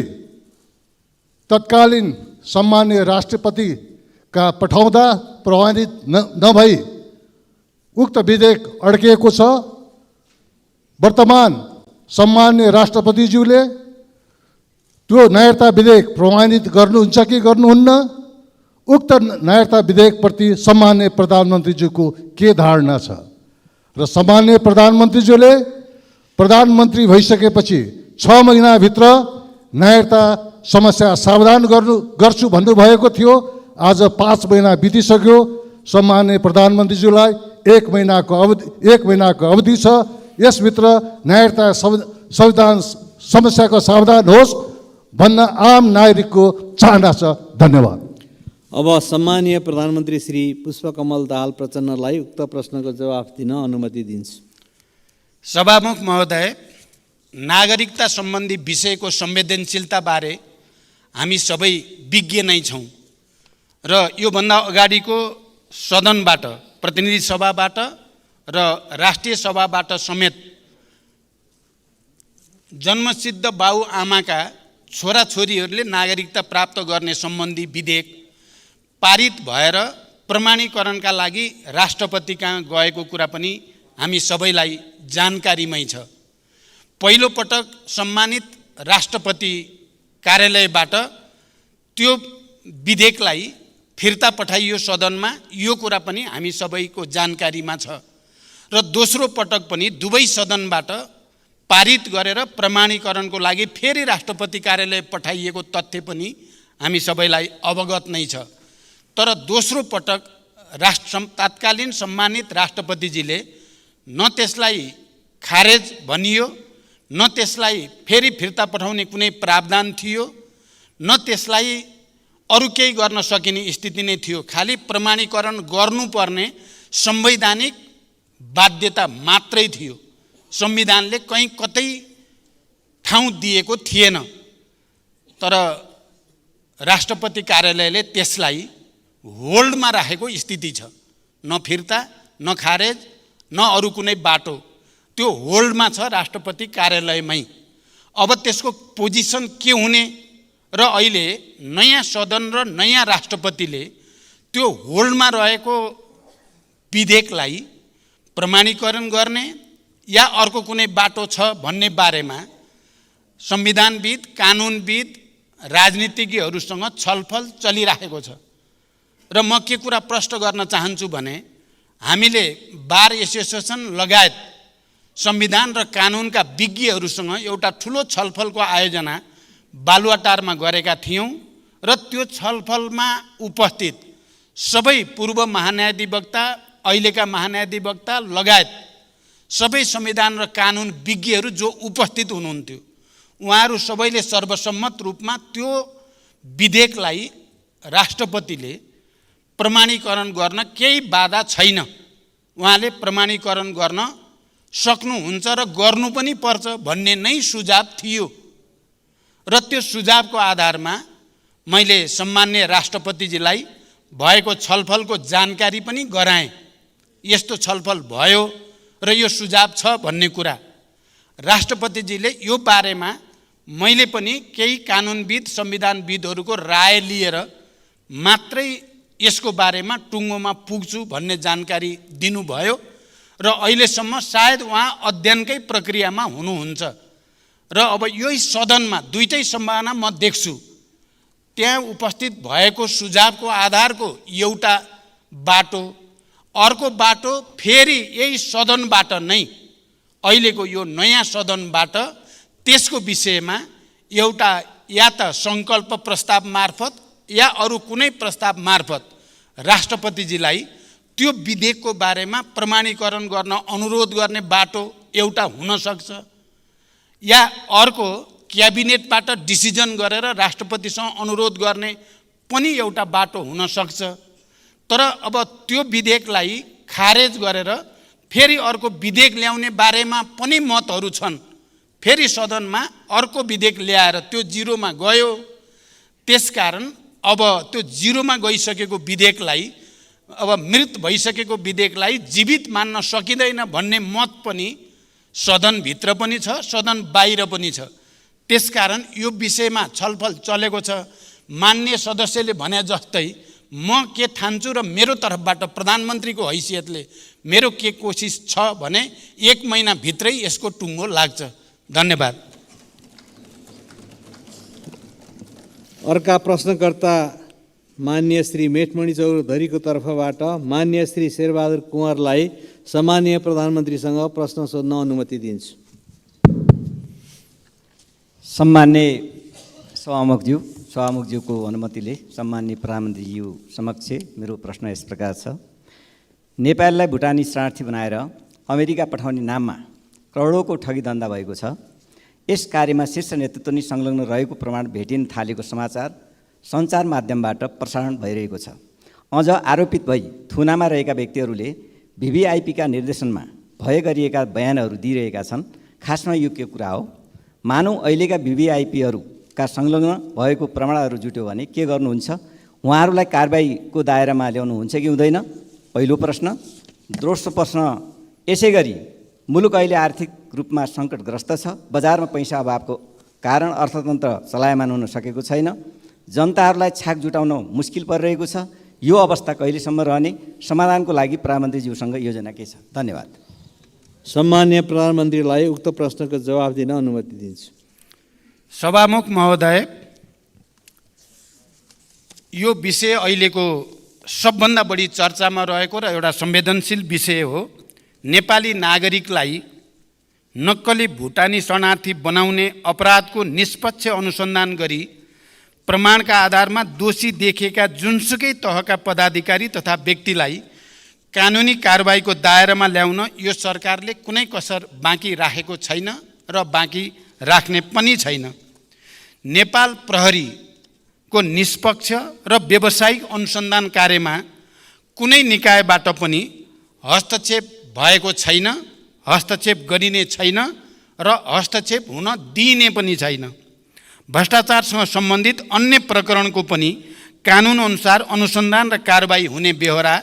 तत्कालीन सम्माननीय राष्ट्रपतिका पठाउँदा प्रभावित नभई उक्त विधेयक अड्किएको छ। वर्तमान सम्माननीय राष्ट्रपतिज्यूले त्यो नागरिकता विधेयक प्रमाणित गर्नुहुन्छ कि गर्नुहुन्न? उक्त नागरिकता विधेयकप्रति सम्माननीय प्रधानमन्त्रीज्यूको के धारणा छ? र सम्माननीय प्रधानमन्त्रीज्यूले प्रधानमन्त्री भइसकेपछि 6 महिनाभित्र नागरिकता समस्या समाधान गर्छु भन्नुभएको थियो। आज 5 महिना बितिसक्यो। सम्माननीय प्रधानमन्त्रीज्यूलाई 1 महिनाको अवधि छ। यसभित्र नागरिकता संविधान समस्याको समाधान होस् भन्न आम नागरिकको चाहना छ। धन्यवाद। अब सम्मानीय प्रधानमन्त्री श्री पुष्पकमल दाहाल प्रचण्डलाई उक्त प्रश्नको जवाफ दिन अनुमति दिन्छु। सभामुख महोदय, नागरिकता सम्बन्धी विषयको संवेदनशीलताबारे हामी सबै विज्ञ नै छौँ र योभन्दा अगाडिको सदनबाट, प्रतिनिधि सभाबाट र राष्ट्रिय सभाबाट समेत जन्मसिद्ध बाउ आमाका छोराछोरीहरूले नागरिकता प्राप्त गर्ने सम्बन्धी विधेयक पारित भएर प्रमाणीकरणका लागि राष्ट्रपति कहाँ गएको कुरा पनि हामी सबैलाई जानकारीमै छ। पहिलो पटक सम्मानित राष्ट्रपति कार्यालयबाट त्यो विधेयकलाई फिर्ता पठाइयो सदनमा, यो कुरा पनि हामी सबैको जानकारीमा छ। र दोस्रो पटक पनि दुवै सदनबाट पारित गरेर प्रमाणीकरणको लागि फेरि राष्ट्रपति कार्यालय पठाइएको तथ्य पनि हामी सबैलाई अवगत नै छ। तर दोस्रो पटक तत्कालीन सम्मानित राष्ट्रपतिजीले न त्यसलाई खारेज भनियो, न त्यसलाई फेरि फिर्ता पठाउने कुनै प्रावधान थियो, न त्यसलाई अरू केही गर्न सकिने स्थिति नै थियो। खालि प्रमाणीकरण गर्नुपर्ने संवैधानिक बाध्यता मात्रै थियो। संविधानले कहीँ कतै ठाउँ दिएको थिएन। तर राष्ट्रपति कार्यालयले त्यसलाई होल्डमा राखेको स्थिति छ। न फिर्ता, न खारेज, न अरू कुनै बाटो, त्यो होल्डमा छ राष्ट्रपति कार्यालयमै। अब त्यसको पोजिसन के हुने र अहिले नयाँ सदन र नयाँ राष्ट्रपतिले त्यो होल्डमा रहेको विधेयकलाई प्रमाणीकरण गर्ने या अर्को कुनै बाटो छ भन्ने बारेमा संविधानविद, कानुनविद, राजनीतिज्ञहरूसँग छलफल चलिरहेको छ। र म के कुरा प्रश्न गर्न चाहन्छु भने हामीले बार एसोसिएसन लगायत संविधान र कानुनका विज्ञहरूसँग एउटा ठुलो छलफलको आयोजना बालुवाटारमा गरेका थियौँ र त्यो छलफलमा उपस्थित सबै पूर्व महान्यायाधिवक्ता, अहिलेका महान्यायाधिवक्ता लगायत सबै संविधान र कानुन विज्ञहरू जो उपस्थित हुनुहुन्थ्यो, उहाँहरू सबैले सर्वसम्मत रूपमा त्यो विधेयकलाई राष्ट्रपतिले प्रमाणीकरण गर्न केही बाधा छैन, उहाँले प्रमाणीकरण गर्न सक्नुहुन्छ र गर्नु पनि पर्छ भन्ने नै सुझाव थियो। र त्यो सुझावको आधारमा मैले सम्माननीय राष्ट्रपतिजीलाई भएको छलफलको जानकारी पनि गराएँ। यस्तो छलफल भयो र यो सुझाव छ भन्ने कुरा। राष्ट्रपतिजीले यो बारेमा मैले पनि केही कानुनविद, संविधानविदहरूको राय लिएर मात्रै यसको बारेमा टुङ्गोमा पुग्छु भन्ने जानकारी दिनुभयो र अहिलेसम्म सायद उहाँ अध्ययनकै प्रक्रियामा हुनुहुन्छ। र अब यही सदनमा दुईटै सम्भावना म देख्छु। त्यहाँ उपस्थित भएको सुझावको आधारको एउटा बाटो, अर्को बाटो फेरि यही सदनबाट नै, अहिलेको यो नयाँ सदनबाट त्यसको विषयमा एउटा या त सङ्कल्प प्रस्ताव मार्फत या अरू कुनै प्रस्ताव मार्फत राष्ट्रपतिजीलाई त्यो विधेयकको बारेमा प्रमाणीकरण गर्न अनुरोध गर्ने बाटो एउटा हुनसक्छ, या अर्को क्याबिनेटबाट डिसिजन गरेर राष्ट्रपतिसँग अनुरोध गर्ने पनि एउटा बाटो हुनसक्छ। तर अब त्यो विधेयकलाई खारेज गरेर फेरि अर्को विधेयक ल्याउने बारेमा पनि मतहरू छन्। फेरि सदनमा अर्को विधेयक ल्याएर त्यो जिरोमा गयो। त्यसकारण अब त्यो जिरोमा गइसकेको विधेयकलाई, अब मृत भइसकेको विधेयकलाई जीवित मान्न सकिँदैन भन्ने मत पनि सदनभित्र पनि छ, सदन बाहिर पनि छ। त्यसकारण यो विषयमा छलफल चलेको छ। मान्य सदस्यले भने जस्तै म के ठान्छु र मेरो तर्फबाट प्रधानमन्त्रीको हैसियतले मेरो के कोसिस छ भने 1 महिनाभित्रै यसको टुङ्गो लाग्छ। धन्यवाद। अर्का प्रश्नकर्ता मान्य श्री मेटमणि चौधरीको तर्फबाट मान्य श्री शेरबहादुर कुँवरलाई सम्माननीय प्रधानमन्त्रीसँग प्रश्न सोध्न अनुमति दिन्छु। सम्मान्य सभामुखज्यूको अनुमतिले सम्मान्य प्रधानमन्त्रीज्यू समक्ष मेरो प्रश्न यस प्रकार छ। नेपाललाई भुटानी शरणार्थी बनाएर अमेरिका पठाउने नाममा करोडौँको ठगी धन्दा भएको छ। यस कार्यमा शीर्ष नेतृत्व नै संलग्न रहेको प्रमाण भेटिन थालेको समाचार सञ्चार माध्यमबाट प्रसारण भइरहेको छ। अझ आरोपित भई थुनामा रहेका व्यक्तिहरूले VVIPका निर्देशनमा भए गरिएका बयानहरू दिइरहेका छन्। खासमा यो के कुरा हो? मानौँ अहिलेका VVIPहरूका संलग्न भएको प्रमाणहरू जुट्यो भने के गर्नुहुन्छ? उहाँहरूलाई कारबाहीको दायरामा ल्याउनुहुन्छ कि हुँदैन? पहिलो प्रश्न। दोस्रो प्रश्न, यसै गरी मुलुक अहिले आर्थिक रूपमा सङ्कटग्रस्त छ। बजारमा पैसा अभावको कारण अर्थतन्त्र चलायमान हुन सकेको छैन। जनताहरूलाई छाक जुटाउन मुस्किल परिरहेको छ। यो अवस्था कहिलेसम्म रहने? समाधानको लागि प्रधानमन्त्रीज्यूसँग योजना के छ? धन्यवाद। सम्मान्य प्रधानमन्त्रीलाई उक्त प्रश्नको जवाफ दिन अनुमति दिन्छु। सभामुख महोदय, यो विषय अहिलेको सबभन्दा बढी चर्चामा रहेको र एउटा संवेदनशील विषय हो। नेपाली नागरिकलाई नक्कली भुटानी शरणार्थी बनाउने अपराधको निष्पक्ष अनुसन्धान गरी प्रमाणका आधारमा दोषी देखेका जुनसुकै तहका पदाधिकारी तथा व्यक्तिलाई कानुनी कारबाहीको दायरामा ल्याउन यो सरकारले कुनै कसर बाँकी राखेको छैन र बाँकी राख्ने पनि छैन। नेपाल प्रहरीको निष्पक्ष र व्यावसायिक अनुसन्धान कार्यमा कुनै निकायबाट पनि हस्तक्षेप भएको छैन, हस्तक्षेप गरिने छैन र हस्तक्षेप हुन दिइने पनि छैन। भ्रष्टाचारसँग सम्बन्धित अन्य प्रकरणको पनि कानुनअनुसार अनुसन्धान र कारबाही हुने बेहोरा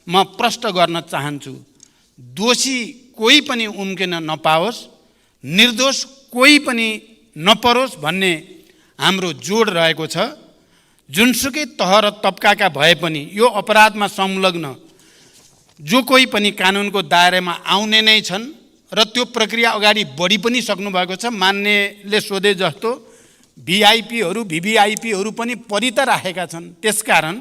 म प्रष्ट गर्न चाहन्छु। दोषी कोही पनि उम्किन नपाओस्, निर्दोष कोही पनि नपरोस् भन्ने हाम्रो जोड रहेको छ। जुनसुकै तह र तबकाका भए पनि यो अपराधमा संलग्न जो कोही पनि कानुनको दायरामा आउने नै छन् र त्यो प्रक्रिया अगाडि बढी पनि सक्नुभएको छ। मान्यले सोधे जस्तो भिआइपीहरू भिभिआइपीहरू पनि परि त राखेका छन्। त्यसकारण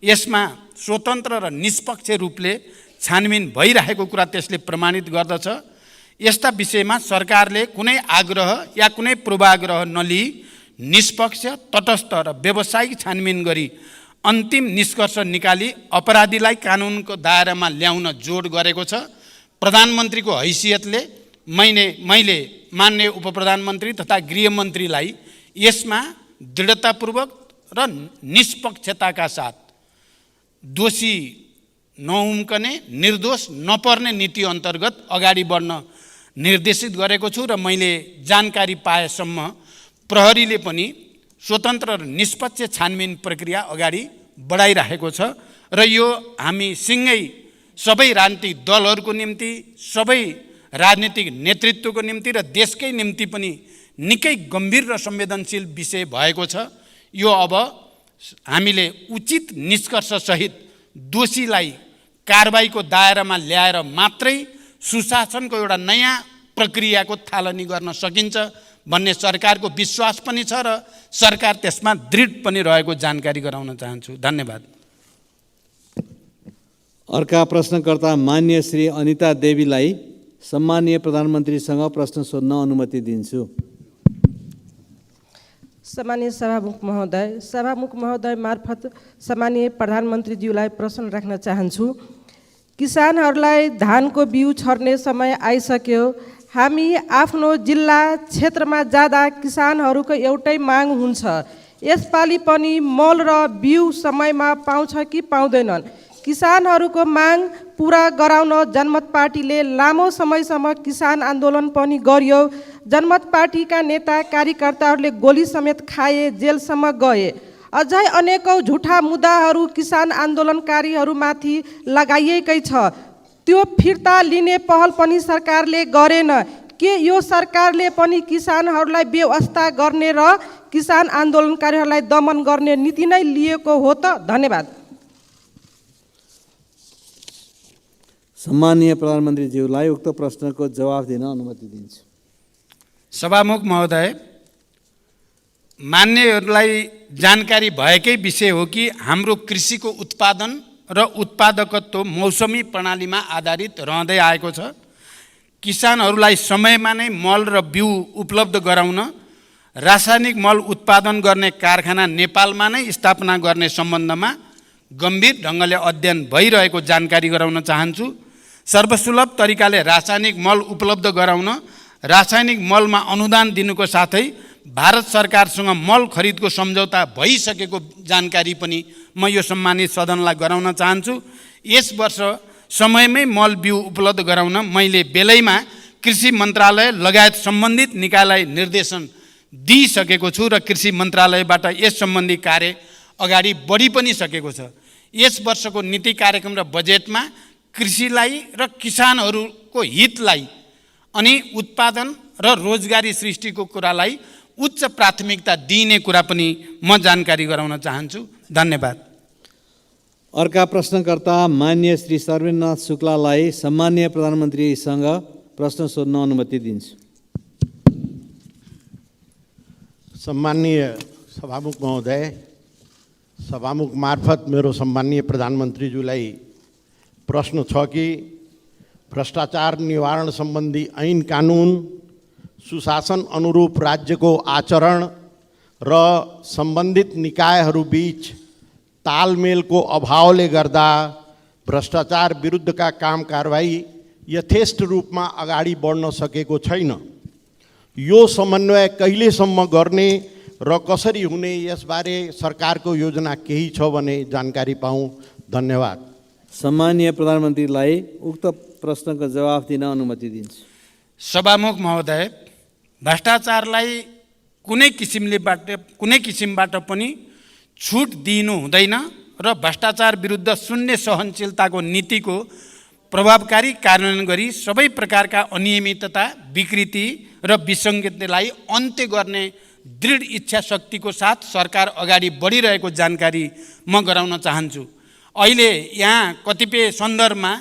यसमा स्वतन्त्र र निष्पक्ष रूपले छानबिन भइरहेको कुरा त्यसले प्रमाणित गर्दछ। यस्ता विषयमा सरकारले कुनै आग्रह या कुनै पूर्वाग्रह नलिई निष्पक्ष, तटस्थ र व्यावसायिक छानबिन गरी अन्तिम निष्कर्ष निकाली अपराधीलाई कानुनको दायरामा ल्याउन जोड गरेको छ। प्रधानमन्त्रीको हैसियतले मैले मान्य उपप्रधानमन्त्री तथा गृहमन्त्रीलाई यसमा दृढतापूर्वक र निष्पक्षताका साथ दोषी नउम्कने, निर्दोष नपर्ने नीति अन्तर्गत अगाडि बढ्न निर्देशित गरेको छु र मैले जानकारी पाएसम्म प्रहरीले पनि स्वतन्त्र र निष्पक्ष छानबिन प्रक्रिया अगाडि बढाइरहेको छ र यो हामी सँगै सबै राजनीतिक दलहरूको निम्ति, सबै राजनीतिक नेतृत्वको निम्ति र देशकै निम्ति पनि निकै गम्भीर र संवेदनशील विषय भएको छ। यो अब हामीले उचित निष्कर्षसहित दोषीलाई कारबाहीको दायरामा ल्याएर मात्रै सुशासनको एउटा नयाँ प्रक्रियाको थालनी गर्न सकिन्छ भन्ने सरकारको विश्वास पनि छ र सरकार त्यसमा दृढ पनि रहेको जानकारी गराउन चाहन्छु। धन्यवाद। अर्का प्रश्नकर्ता मान्य श्री अनिता देवीलाई सम्मानीय प्रधानमन्त्रीसँग प्रश्न सोध्न अनुमति दिन्छु। सम्मानीय सभामुख महोदय मार्फत सम्मानीय प्रधानमन्त्रीज्यूलाई प्रश्न राख्न चाहन्छु। किसानहरूलाई धानको बिउ छर्ने समय आइसक्यो। हामी आफ्नो जिल्ला क्षेत्रमा जाँदा किसानहरूको एउटै माग हुन्छ, यसपालि पनि मल र बिउ समयमा पाउँछ कि पाउँदैनन्। किसानहरूको माग पुरा गराउन जनमत पार्टीले लामो समयसम्म किसान आन्दोलन पनि गर्यो। जनमत पार्टीका नेता कार्यकर्ताहरूले गोली समेत खाए, जेलसम्म गए। अझै अनेकौँ झुठा मुद्दाहरू किसान आन्दोलनकारीहरूमाथि लगाइएकै छ। त्यो फिर्ता लिने पहल पनि सरकारले गरेन। के यो सरकारले पनि किसानहरूलाई बेवास्ता गर्ने र किसान आन्दोलनकारीहरूलाई दमन गर्ने नीति नै लिएको हो त? धन्यवाद। सम्मानीय प्रधानमन्त्रीज्यूलाई उक्त प्रश्नको जवाफ दिन अनुमति दिन्छु। सभामुख महोदय, मान्यहरूलाई जानकारी भएकै विषय हो कि हाम्रो कृषिको उत्पादन र उत्पादकत्व मौसमी प्रणालीमा आधारित रहँदै आएको छ। किसानहरूलाई समयमा नै मल र बिउ उपलब्ध गराउन रासायनिक मल उत्पादन गर्ने कारखाना नेपालमा नै स्थापना गर्ने सम्बन्धमा गम्भीर ढङ्गले अध्ययन भइरहेको जानकारी गराउन चाहन्छु। सर्वसुलभ तरिकाले रासायनिक मल उपलब्ध गराउन रासायनिक मलमा अनुदान दिनुको साथै भारत सरकारसँग मल खरिदको सम्झौता भइसकेको जानकारी पनि म यो सम्मानित सदनलाई गराउन चाहन्छु। यस वर्ष समयमै मल बिउ उपलब्ध गराउन मैले बेलैमा कृषि मन्त्रालय लगायत सम्बन्धित निकायलाई निर्देशन दिइसकेको छु र कृषि मन्त्रालयबाट यस सम्बन्धी कार्य अगाडि बढी पनि सकेको छ। यस वर्षको नीति कार्यक्रम र बजेटमा कृषिलाई र किसानहरूको हितलाई अनि उत्पादन र रोजगारी सृष्टिको कुरालाई उच्च प्राथमिकता दिइने कुरा पनि म जानकारी गराउन चाहन्छु। धन्यवाद। अर्का प्रश्नकर्ता मान्य श्री सर्वेन्द्रनाथ शुक्लालाई सम्मानीय प्रधानमन्त्रीसँग प्रश्न सोध्न अनुमति दिन्छु। सम्मानीय सभामुख महोदय, सभामुख मार्फत मेरो सम्मानीय प्रधानमन्त्रीज्यूलाई प्रश्न छ कि भ्रष्टाचार निवारण सम्बन्धी ऐन कानुन, सुशासन अनुरूप राज्यको आचरण र सम्बन्धित निकायहरूबीच तालमेलको अभावले गर्दा भ्रष्टाचार विरुद्धका काम कारबाही यथेष्ट रूपमा अगाडि बढ्न सकेको छैन। यो समन्वय कहिलेसम्म गर्ने र कसरी हुने, यसबारे सरकारको योजना केही छ भने जानकारी पाऊँ। धन्यवाद। सम्मानीय प्रधानमन्त्रीलाई उक्त प्रश्नको जवाफ दिन अनुमति दिन्छु। सभामुख महोदय, भ्रष्टाचारलाई कुनै किसिमबाट पनि छुट दिनु हुँदैन र भ्रष्टाचार विरुद्ध शून्य सहनशीलताको नीतिको प्रभावकारी कार्यान्वयन गरी सबै प्रकारका अनियमितता, विकृति र विसङ्गतिलाई अन्त्य गर्ने दृढ इच्छा शक्तिको साथ सरकार अगाडि बढिरहेको जानकारी म गराउन चाहन्छु। अहिले यहाँ कतिपय सन्दर्भमा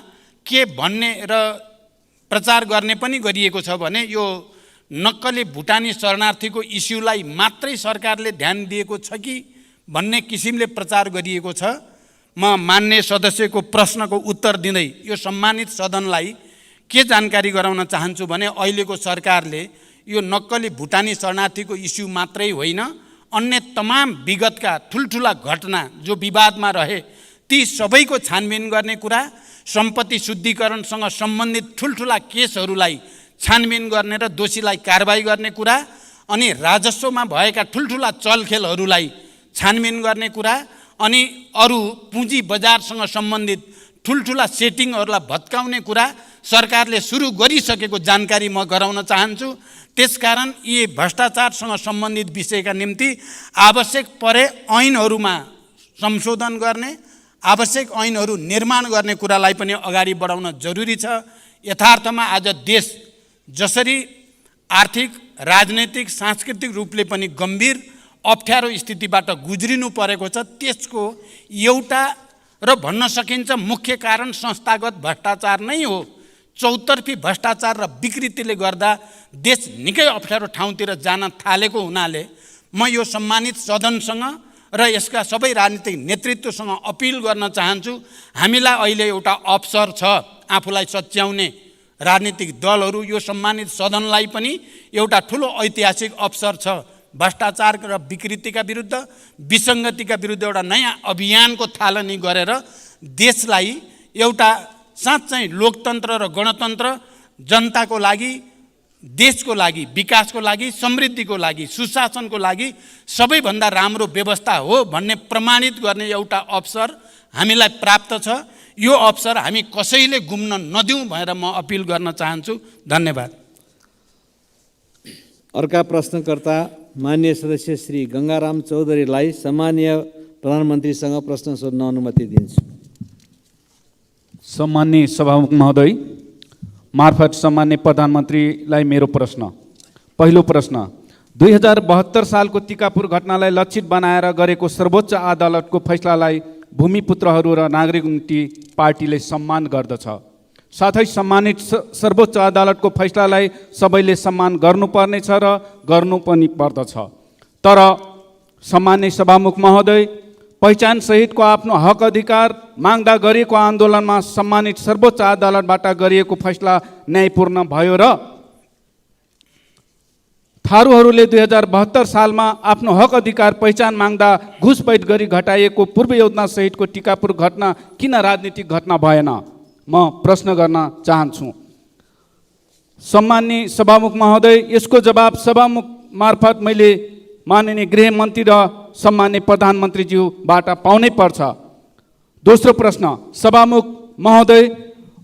के भन्ने र प्रचार गर्ने पनि गरिएको छ भने यो नक्कली भुटानी शरणार्थीको इस्युलाई मात्रै सरकारले ध्यान दिएको छ कि भन्ने किसिमले प्रचार गरिएको छ। म मान्य सदस्यको प्रश्नको उत्तर दिँदै यो सम्मानित सदनलाई के जानकारी गराउन चाहन्छु भने अहिलेको सरकारले यो नक्कली भुटानी शरणार्थीको इस्यु मात्रै होइन, अन्य तमाम विगतका ठुल्ठुला घटना जो विवादमा रहे ती सबैको छानबिन गर्ने कुरा, सम्पत्ति शुद्धिकरणसँग सम्बन्धित ठुल्ठुला केसहरूलाई छानबिन गर्ने र दोषीलाई कारबाही गर्ने कुरा, अनि राजस्वमा भएका ठुल्ठुला चलखेलहरूलाई छानबिन गर्ने कुरा, अनि अरू पुँजी बजारसँग सम्बन्धित ठुल्ठुला सेटिङहरूलाई भत्काउने कुरा सरकारले सुरु गरिसकेको जानकारी म गराउन चाहन्छु। त्यसकारण यी भ्रष्टाचारसँग सम्बन्धित विषयका निम्ति आवश्यक परे ऐनहरूमा संशोधन गर्ने, आवश्यक ऐनहरू निर्माण गर्ने कुरालाई पनि अगाडि बढाउन जरुरी छ। यथार्थमा आज देश जसरी आर्थिक, राजनैतिक, सांस्कृतिक रूपले पनि गम्भीर अप्ठ्यारो स्थितिबाट गुज्रिनु परेको छ, त्यसको एउटा र भन्न सकिन्छ मुख्य कारण संस्थागत भ्रष्टाचार नै हो। चौतर्फी भ्रष्टाचार र विकृतिले गर्दा देश निकै अप्ठ्यारो ठाउँतिर जान थालेको हुनाले म यो सम्मानित सदनसँग र यसका सबै राजनीतिक नेतृत्वसँग अपिल गर्न चाहन्छु। हामीलाई अहिले एउटा अवसर छ आफूलाई सच्याउने, राजनीतिक दलहरू, यो सम्मानित सदनलाई पनि एउटा ठुलो ऐतिहासिक अवसर छ। भ्रष्टाचार र विकृतिका विरुद्ध, विसङ्गतिका विरुद्ध एउटा नयाँ अभियानको थालनी गरेर देशलाई एउटा साँच्चै लोकतन्त्र र गणतन्त्र, जनताको लागि, देशको लागि, विकासको लागि, समृद्धिको लागि, सुशासनको लागि सबैभन्दा राम्रो व्यवस्था हो भन्ने प्रमाणित गर्ने एउटा अवसर हामीलाई प्राप्त छ। यो अवसर हामी कसैले गुम्न नदिउँ भनेर म अपिल गर्न चाहन्छु। धन्यवाद। अर्का प्रश्नकर्ता माननीय सदस्य श्री गङ्गाराम चौधरीलाई सम्मानीय प्रधानमन्त्रीसँग प्रश्न सोध्न अनुमति दिन्छु। सम्माननीय सभामुख महोदय मार्फत सम्माननीय प्रधानमन्त्रीलाई मेरो प्रश्न। पहिलो प्रश्न, 2072 सालको टिकापुर घटनालाई लक्षित बनाएर गरेको सर्वोच्च अदालतको फैसलालाई भूमिपुत्रहरू र नागरिक मुक्ति पार्टीले सम्मान गर्दछ। साथै सम्मानित सर्वोच्च अदालतको फैसलालाई सबैले सम्मान गर्नुपर्नेछ र गर्नु पनि पर्दछ। तर सम्माननीय सभामुख महोदय, पहिचान सहितको आफ्नो हक अधिकार माग्दा गरिएको आन्दोलनमा सम्मानित सर्वोच्च अदालतबाट गरिएको फैसला न्यायपूर्ण भयो र थारूहरूले 2072 सालमा आफ्नो हक अधिकार पहिचान माग्दा घुसपैठ गरी घटाइएको पूर्व योजना सहितको टिकापुर घटना किन राजनीतिक घटना भएन? म प्रश्न गर्न चाहन्छु। सम्माननीय सभामुख महोदय, यसको जवाब सभामुख मार्फत मैले माननीय गृहमन्त्री र सम्माननीय प्रधानमन्त्रीज्यूबाट पाउनै पर्छ। दोस्रो प्रश्न, सभामुख महोदय,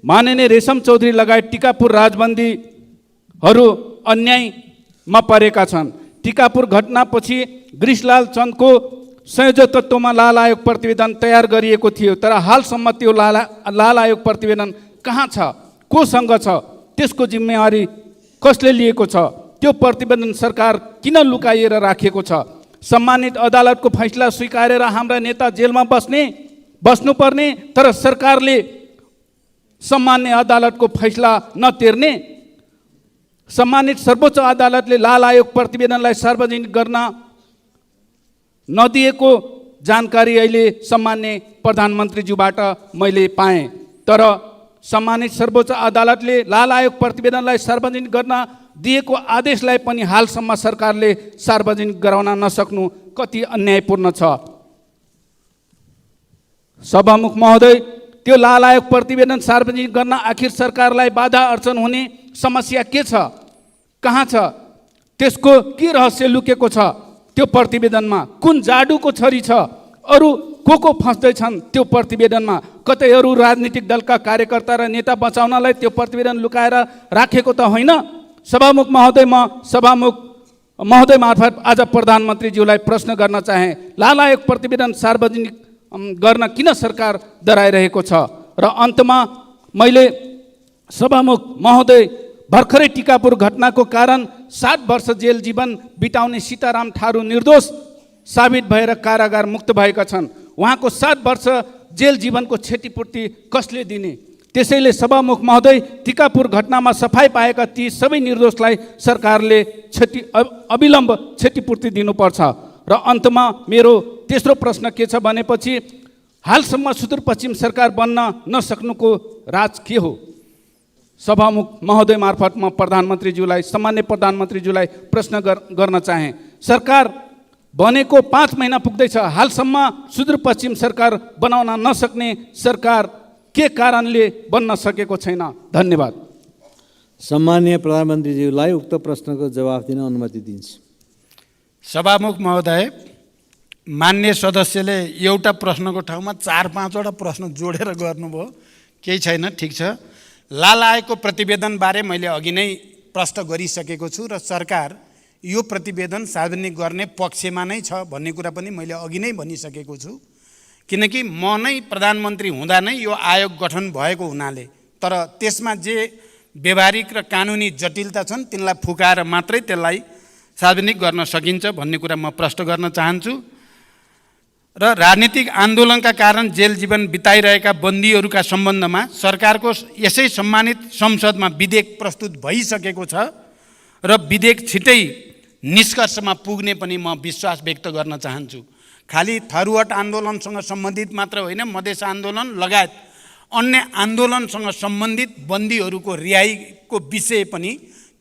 माननीय रेशम चौधरी लगायत टिकापुर राजबन्दीहरू अन्यायमा परेका छन्। टिकापुर घटनापछि ग्रिसलाल चन्दको संयोजक तत्त्वमा लाल आयोग प्रतिवेदन तयार गरिएको थियो, तर हालसम्म त्यो लाल आयोग प्रतिवेदन कहाँ छ, कोसँग छ, त्यसको जिम्मेवारी कसले लिएको छ, त्यो प्रतिवेदन सरकार किन लुकाइएर राखेको छ? सम्मानित अदालतको फैसला स्वीकारेर हाम्रा नेता जेलमा बस्नुपर्ने, तर सरकारले सम्मान्य अदालतको फैसला नतिर्ने? सम्मानित सर्वोच्च अदालतले लाल आयोग प्रतिवेदनलाई सार्वजनिक गर्न नदिएको जानकारी अहिले सम्मान्य प्रधानमन्त्रीज्यूबाट मैले पाएँ, तर सम्मानित सर्वोच्च अदालतले लाल आयोग प्रतिवेदनलाई सार्वजनिक गर्न दिएको आदेशलाई पनि हालसम्म सरकारले सार्वजनिक गराउन नसक्नु कति अन्यायपूर्ण छ। सभामुख महोदय, त्यो लाल आयोग प्रतिवेदन सार्वजनिक गर्न आखिर सरकारलाई बाधा अर्चन हुने समस्या के छ, कहाँ छ, त्यसको के रहस्य लुकेको छ? त्यो प्रतिवेदनमा कुन जाडुको छरी छ? अरू को फस्दैछन् त्यो प्रतिवेदनमा? कतै अरू राजनीतिक दलका कार्यकर्ता र नेता बचाउनलाई त्यो प्रतिवेदन लुकाएर राखेको त होइन? सभामुख महोदय, म सभामुख महोदय मार्फत आज प्रधानमन्त्रीज्यूलाई प्रश्न गर्न चाहे, लाल आयोग प्रतिवेदन सार्वजनिक गर्न किन सरकार डराइरहेको छ? र अन्तमा मैले सभामुख महोदय भर्खरै टिकापुर घटनाको कारण 7 वर्ष जेल जीवन बिताउने सीताराम थारू निर्दोष साबित भएर कारागार मुक्त भएका छन्। उहाँको 7 वर्ष जेल जीवनको क्षतिपूर्ति कसले दिने? त्यसैले सभामुख महोदय टिकापुर घटनामा सफाई पाएका ती सबै निर्दोषलाई सरकारले अविलम्ब क्षतिपूर्ति दिनुपर्छ। र अन्तमा मेरो तेस्रो प्रश्न के छ भनेपछि हालसम्म सुदूरपश्चिम सरकार बन्न नसक्नुको राज के हो? सभामुख महोदय मार्फत म प्रधानमन्त्रीज्यूलाई, सामान्य प्रधानमन्त्रीज्यूलाई प्रश्न गर्न चाहे। सरकार बनेको 5 महिना पुग्दैछ, हालसम्म सुदूरपश्चिम सरकार बनाउन नसक्ने सरकार के कारणले बन्न सकेको छैन? धन्यवाद। सम्माननीय प्रधानमन्त्रीज्यूलाई उक्त प्रश्नको जवाफ दिन अनुमति दिन्छु। सभामुख महोदय, मान्य सदस्यले एउटा प्रश्नको ठाउँमा 4-5वटा प्रश्न जोडेर गर्नुभयो, केही छैन, ठिक छ। लाल आयोगको प्रतिवेदनबारे मैले अघि नै प्रश्न गरिसकेको छु र सरकार यो प्रतिवेदन सार्वजनिक गर्ने पक्षमा नै छ भन्ने कुरा पनि मैले अघि नै भनिसकेको छु। किनकि म नै प्रधानमन्त्री हुँदा नै यो आयोग गठन भएको हुनाले, तर त्यसमा जे व्यवहारिक र कानुनी जटिलता छन् तिनलाई फुकाएर मात्रै त्यसलाई सार्वजनिक गर्न सकिन्छ भन्ने कुरा म प्रश्न गर्न चाहन्छु। र राजनीतिक आन्दोलनका कारण जेल जीवन बिताइरहेका बन्दीहरूका सम्बन्धमा सरकारको यसै सम्मानित संसदमा विधेयक प्रस्तुत भइसकेको छ र विधेयक छिटै निष्कर्षमा पुग्ने पनि म विश्वास व्यक्त गर्न चाहन्छु। खालि थारूहट आन्दोलनसँग सम्बन्धित मात्र होइन, मधेस आन्दोलन लगायत अन्य आन्दोलनसँग सम्बन्धित बन्दीहरूको रिहाईको विषय पनि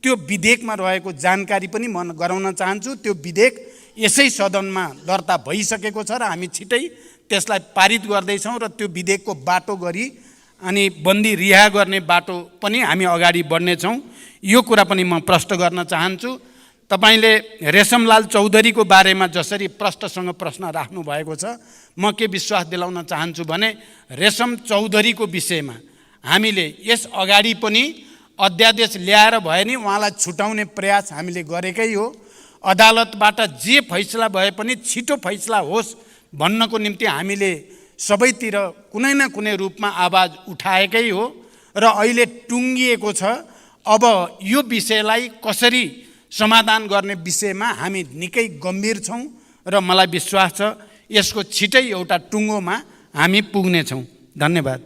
त्यो विधेयकमा रहेको जानकारी पनि म गराउन चाहन्छु। त्यो विधेयक यसै सदनमा दर्ता भइसकेको छ र हामी छिटै त्यसलाई पारित गर्दैछौँ र त्यो विधेयकको बाटो गरी अनि बन्दी रिहा गर्ने बाटो पनि हामी अगाडि बढ्नेछौँ। यो कुरा पनि म प्रश्न गर्न चाहन्छु। तपाईले रेशमलाल चौधरीको बारेमा जसरी प्रश्नसँग प्रश्न राख्नु भएको छ, म के विश्वास दिलाउन चाहन्छु भने रेशम चौधरीको विषयमा हामीले यस अगाडि पनि अध्यादेश ल्याएर भए नि उहाँलाई छुटाउने प्रयास हामीले गरेकै हो। अदालतबाट जे फैसला भए पनि छिटो फैसला होस् भन्नको निम्ति हामीले सबैतिर कुनै न कुनै रूपमा आवाज उठाएकै हो र अहिले टुङ्गिएको छ। अब यो विषयलाई कसरी समाधान गर्ने विषयमा हामी निकै गम्भीर छौँ र मलाई विश्वास छ यसको छिटै एउटा टुङ्गोमा हामी पुग्नेछौँ। धन्यवाद।